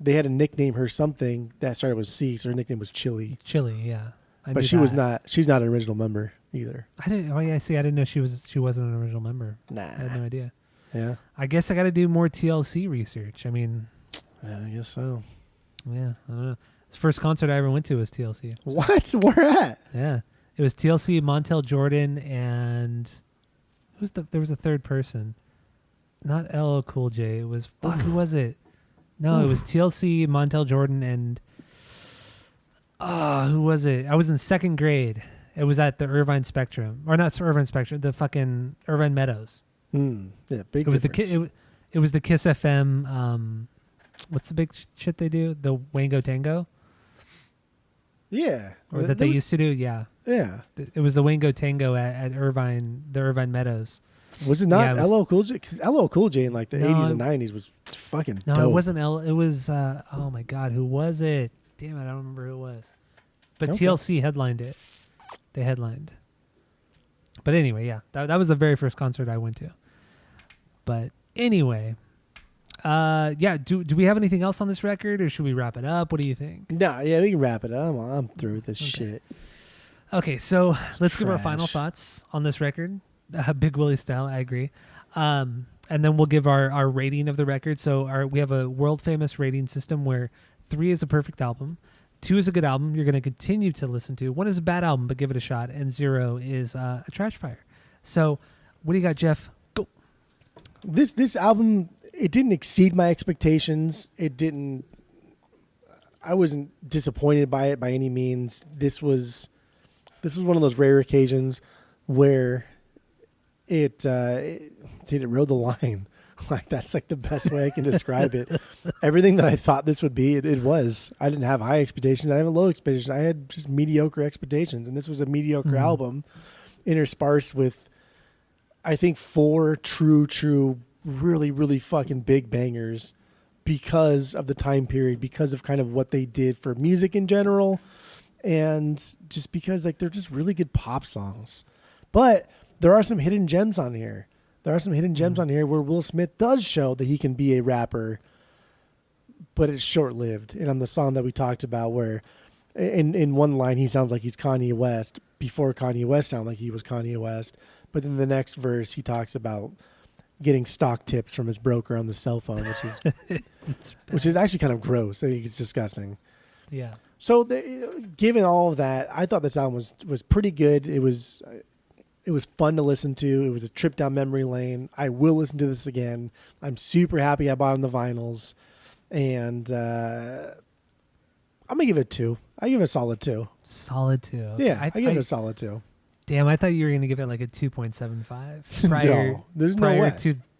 A: they had to nickname her something that started with C, so her nickname was Chili.
B: Chili, yeah.
A: But she was not. She's not an original member either.
B: I didn't. Oh yeah, see, I didn't know she wasn't an original member.
A: Nah,
B: I had no idea.
A: Yeah.
B: I guess I got to do more TLC research. I mean,
A: yeah, I guess so.
B: Yeah, I don't know. The first concert I ever went to was TLC.
A: What? Where at?
B: Yeah, it was TLC, Montel Jordan, and there was a third person, not LL Cool J. It was who was it? No, it was TLC, Montel Jordan, and who was it? I was in second grade. It was at the Irvine Spectrum, or not Irvine Spectrum, the fucking Irvine Meadows.
A: Yeah, big.
B: It was it was the Kiss FM. What's the big shit they do? The Wango Tango.
A: Yeah,
B: or that they used to do. Yeah.
A: Yeah.
B: It was the Wango Tango at Irvine, the Irvine Meadows.
A: Was it not LL Cool J? Because LL Cool J in like the 80s and 90s was fucking dope.
B: No, it wasn't It was, oh my God, who was it? Damn it, I don't remember who it was. But TLC headlined it. They headlined. But anyway, yeah, that was the very first concert I went to. But anyway, yeah, do we have anything else on this record, or should we wrap it up? What do you think?
A: No, yeah, we can wrap it up. I'm through with this shit.
B: Okay, so let's give our final thoughts on this record. Big Willie Style, I agree. And then we'll give our rating of the record. So we have a world famous rating system where 3 is a perfect album, 2 is a good album you're going to continue to listen to, 1 is a bad album but give it a shot, and 0 is a trash fire. So what do you got, Jeff? Go.
A: This album, it didn't exceed my expectations. I wasn't disappointed by it by any means. This was one of those rare occasions where it rode the line. Like, that's like the best way I can describe it. Everything that I thought this would be, it was. I didn't have high expectations. I didn't have low expectations. I had just mediocre expectations. And this was a mediocre album interspersed with, I think, 4 true, really, really fucking big bangers because of the time period, because of kind of what they did for music in general. And just because, like, they're just really good pop songs. But there are some hidden gems on here. There are some hidden gems on here where Will Smith does show that he can be a rapper, but it's short-lived. And on the song that we talked about where in one line he sounds like he's Kanye West before Kanye West sounded like he was Kanye West. But then the next verse he talks about getting stock tips from his broker on the cell phone, which is actually kind of gross. I think it's disgusting.
B: Yeah.
A: So given all of that, I thought this album was pretty good. It was fun to listen to. It was a trip down memory lane. I will listen to this again. I'm super happy I bought on the vinyls. And I'm going to give it 2. I give it a solid 2.
B: Solid 2. Okay.
A: Yeah, I give it a solid 2.
B: Damn, I thought you were going to give it like a 2.75.
A: No, there's no way.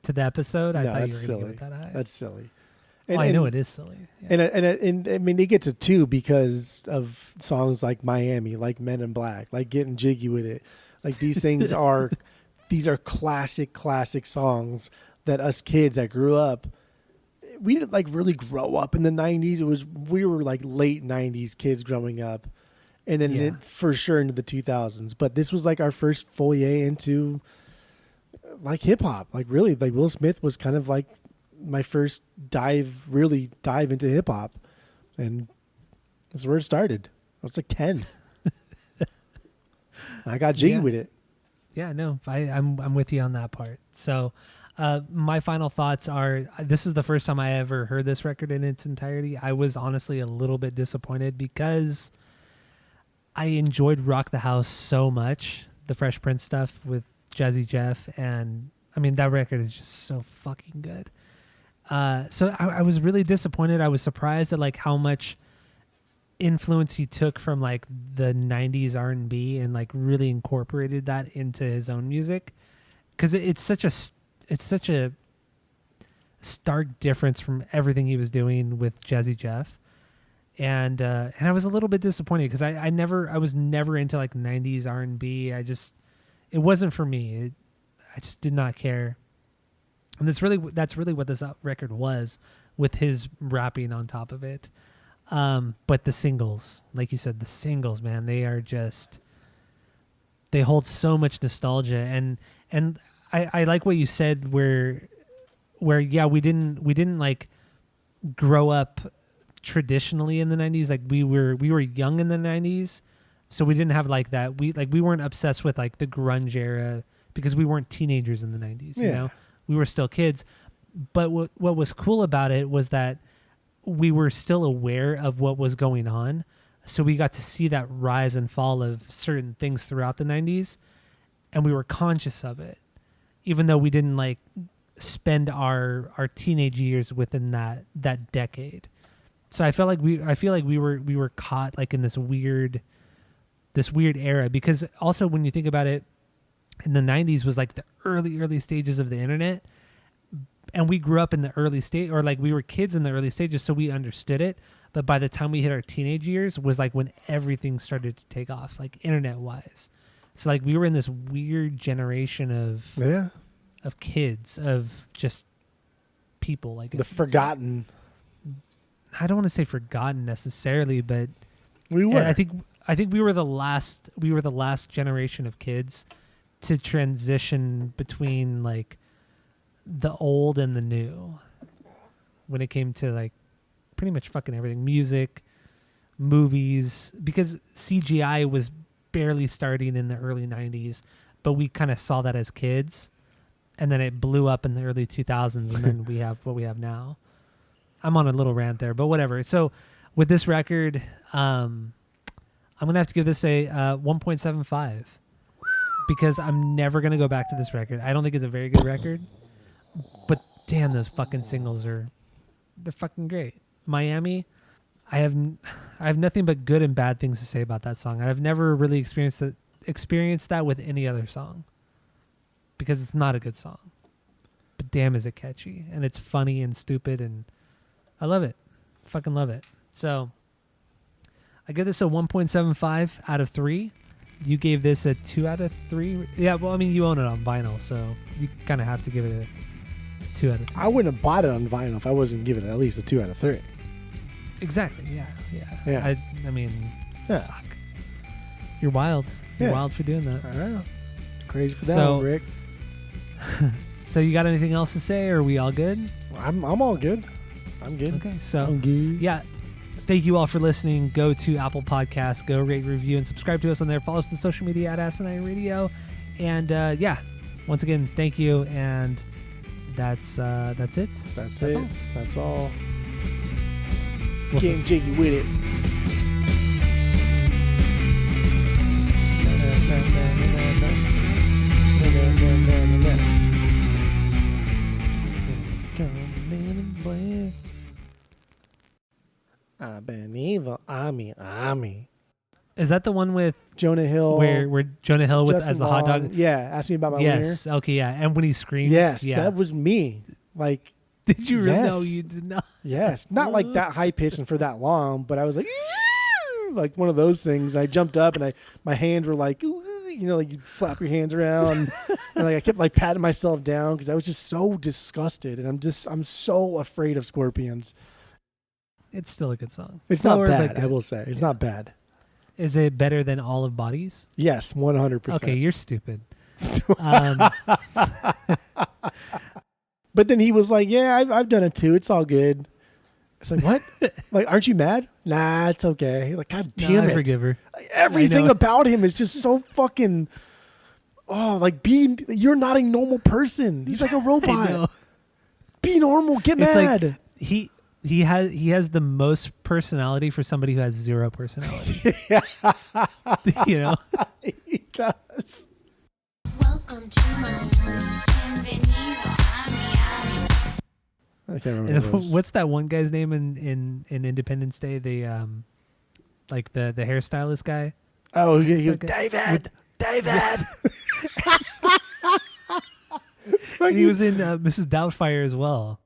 B: To the episode, I thought you were going to give it that high.
A: That's silly.
B: And, I know it is silly. Yeah.
A: And I mean, it gets a 2 because of songs like Miami, like Men in Black, like Getting Jiggy with It. Like, these things are classic songs that us kids that grew up, we didn't like really grow up in the 90s. We were like late 90s kids growing up, and then for sure into the 2000s. But this was like our first foray into like hip hop. Like, really, like Will Smith was kind of like my first dive into hip hop, and that's where it started. I was like 10. I got jiggy with it.
B: Yeah, no, I'm with you on that part. So my final thoughts are, this is the first time I ever heard this record in its entirety. I was honestly a little bit disappointed because I enjoyed Rock the House so much, the Fresh Prince stuff with Jazzy Jeff, and I mean, that record is just so fucking good. So I was really disappointed. I was surprised at like how much influence he took from like the 90s R&B and like really incorporated that into his own music, because it's such a stark difference from everything he was doing with Jazzy Jeff. and I was a little bit disappointed because I was never into like 90s R&B. It wasn't for me. I just did not care. And that's really what this record was, with his rapping on top of it. But the singles, like you said, man, they hold so much nostalgia, and I like what you said where yeah, we didn't like grow up traditionally in the 90s. Like we were young in the 90s, so we didn't have like that. We weren't obsessed with like the grunge era because we weren't teenagers in the 90s. You know, we were still kids. But what was cool about it was that we were still aware of what was going on. So we got to see that rise and fall of certain things throughout the 90s, and we were conscious of it, even though we didn't like spend our teenage years within that decade. So I feel like we were caught like in this weird era, because also when you think about it, in the 90s was like the early stages of the internet, and we grew up in the early stage, or like we were kids in the early stages, so we understood it. But by the time we hit our teenage years was like when everything started to take off, like internet wise. So like we were in this weird generation of kids, of just people, like
A: the forgotten.
B: I don't want to say forgotten necessarily, but
A: we were.
B: I think we were the last generation of kids to transition between like the old and the new when it came to like pretty much fucking everything, music, movies, because CGI was barely starting in the early 90s, but we kind of saw that as kids, and then it blew up in the early 2000s, and then we have what we have now. I'm on a little rant there, but whatever. So with this record, I'm gonna have to give this a 1.75, because I'm never gonna go back to this record. I don't think it's a very good record, but damn, those fucking singles they're fucking great. Miami, I have nothing but good and bad things to say about that song. I've never really experienced that with any other song, because it's not a good song. But damn, is it catchy, and it's funny and stupid, and I love it. Fucking love it. So I give this a 1.75 out of 3. You gave this a 2 out of 3. Yeah, well, I mean, you own it on vinyl, so you kind of have to give it a 2 out of 3.
A: I wouldn't have bought it on vinyl if I wasn't giving it at least a 2 out of 3.
B: Exactly. Yeah. I mean, fuck. You're wild. You're wild for doing that.
A: I know. Crazy for that one, Rick.
B: So you got anything else to say, or are we all good?
A: I'm all good. I'm good.
B: Okay, so
A: I'm good.
B: Yeah. Thank you all for listening. Go to Apple Podcasts, go rate, review, and subscribe to us on there. Follow us on social media at Asinine Radio. And once again, thank you. And that's it.
A: That's it.
B: All.
A: That's all. Getting jiggy with it. I've been evil. Ami.
B: Is that the one with
A: Jonah Hill?
B: Where Jonah Hill with
A: Justin
B: as the hot
A: Long.
B: dog?
A: Yeah, ask me about my
B: Yes.
A: wiener.
B: Okay. Yeah. And when he screams.
A: Yes,
B: yeah.
A: that was me. Like,
B: did you really?
A: Yes.
B: No, you did not.
A: Yes, not like that high pitched and for that long, but I was like one of those things. I jumped up and my hands were like, like you flap your hands around, and like I kept like patting myself down because I was just so disgusted, and I'm so afraid of scorpions.
B: It's still a good song.
A: It's not bad, I will say. It's not bad.
B: Is it better than All of Bodies?
A: Yes, 100%.
B: Okay, you're stupid.
A: But then he was like, "Yeah, I've done it too. It's all good." It's like, what? Like, aren't you mad? Nah, it's okay. Like, God damn it.
B: I forgive her.
A: Like, everything about him is just so fucking, like you're not a normal person. He's like a robot. Be normal. Get mad.
B: Like he has the most personality for somebody who has zero personality. You know?
A: He does.
D: Welcome to my home. Bienvenido a Miami.
A: I can't remember.
B: What's that one guy's name in Independence Day? The like the hairstylist guy.
A: Oh, he was David. David.
B: And he was in Mrs. Doubtfire as well.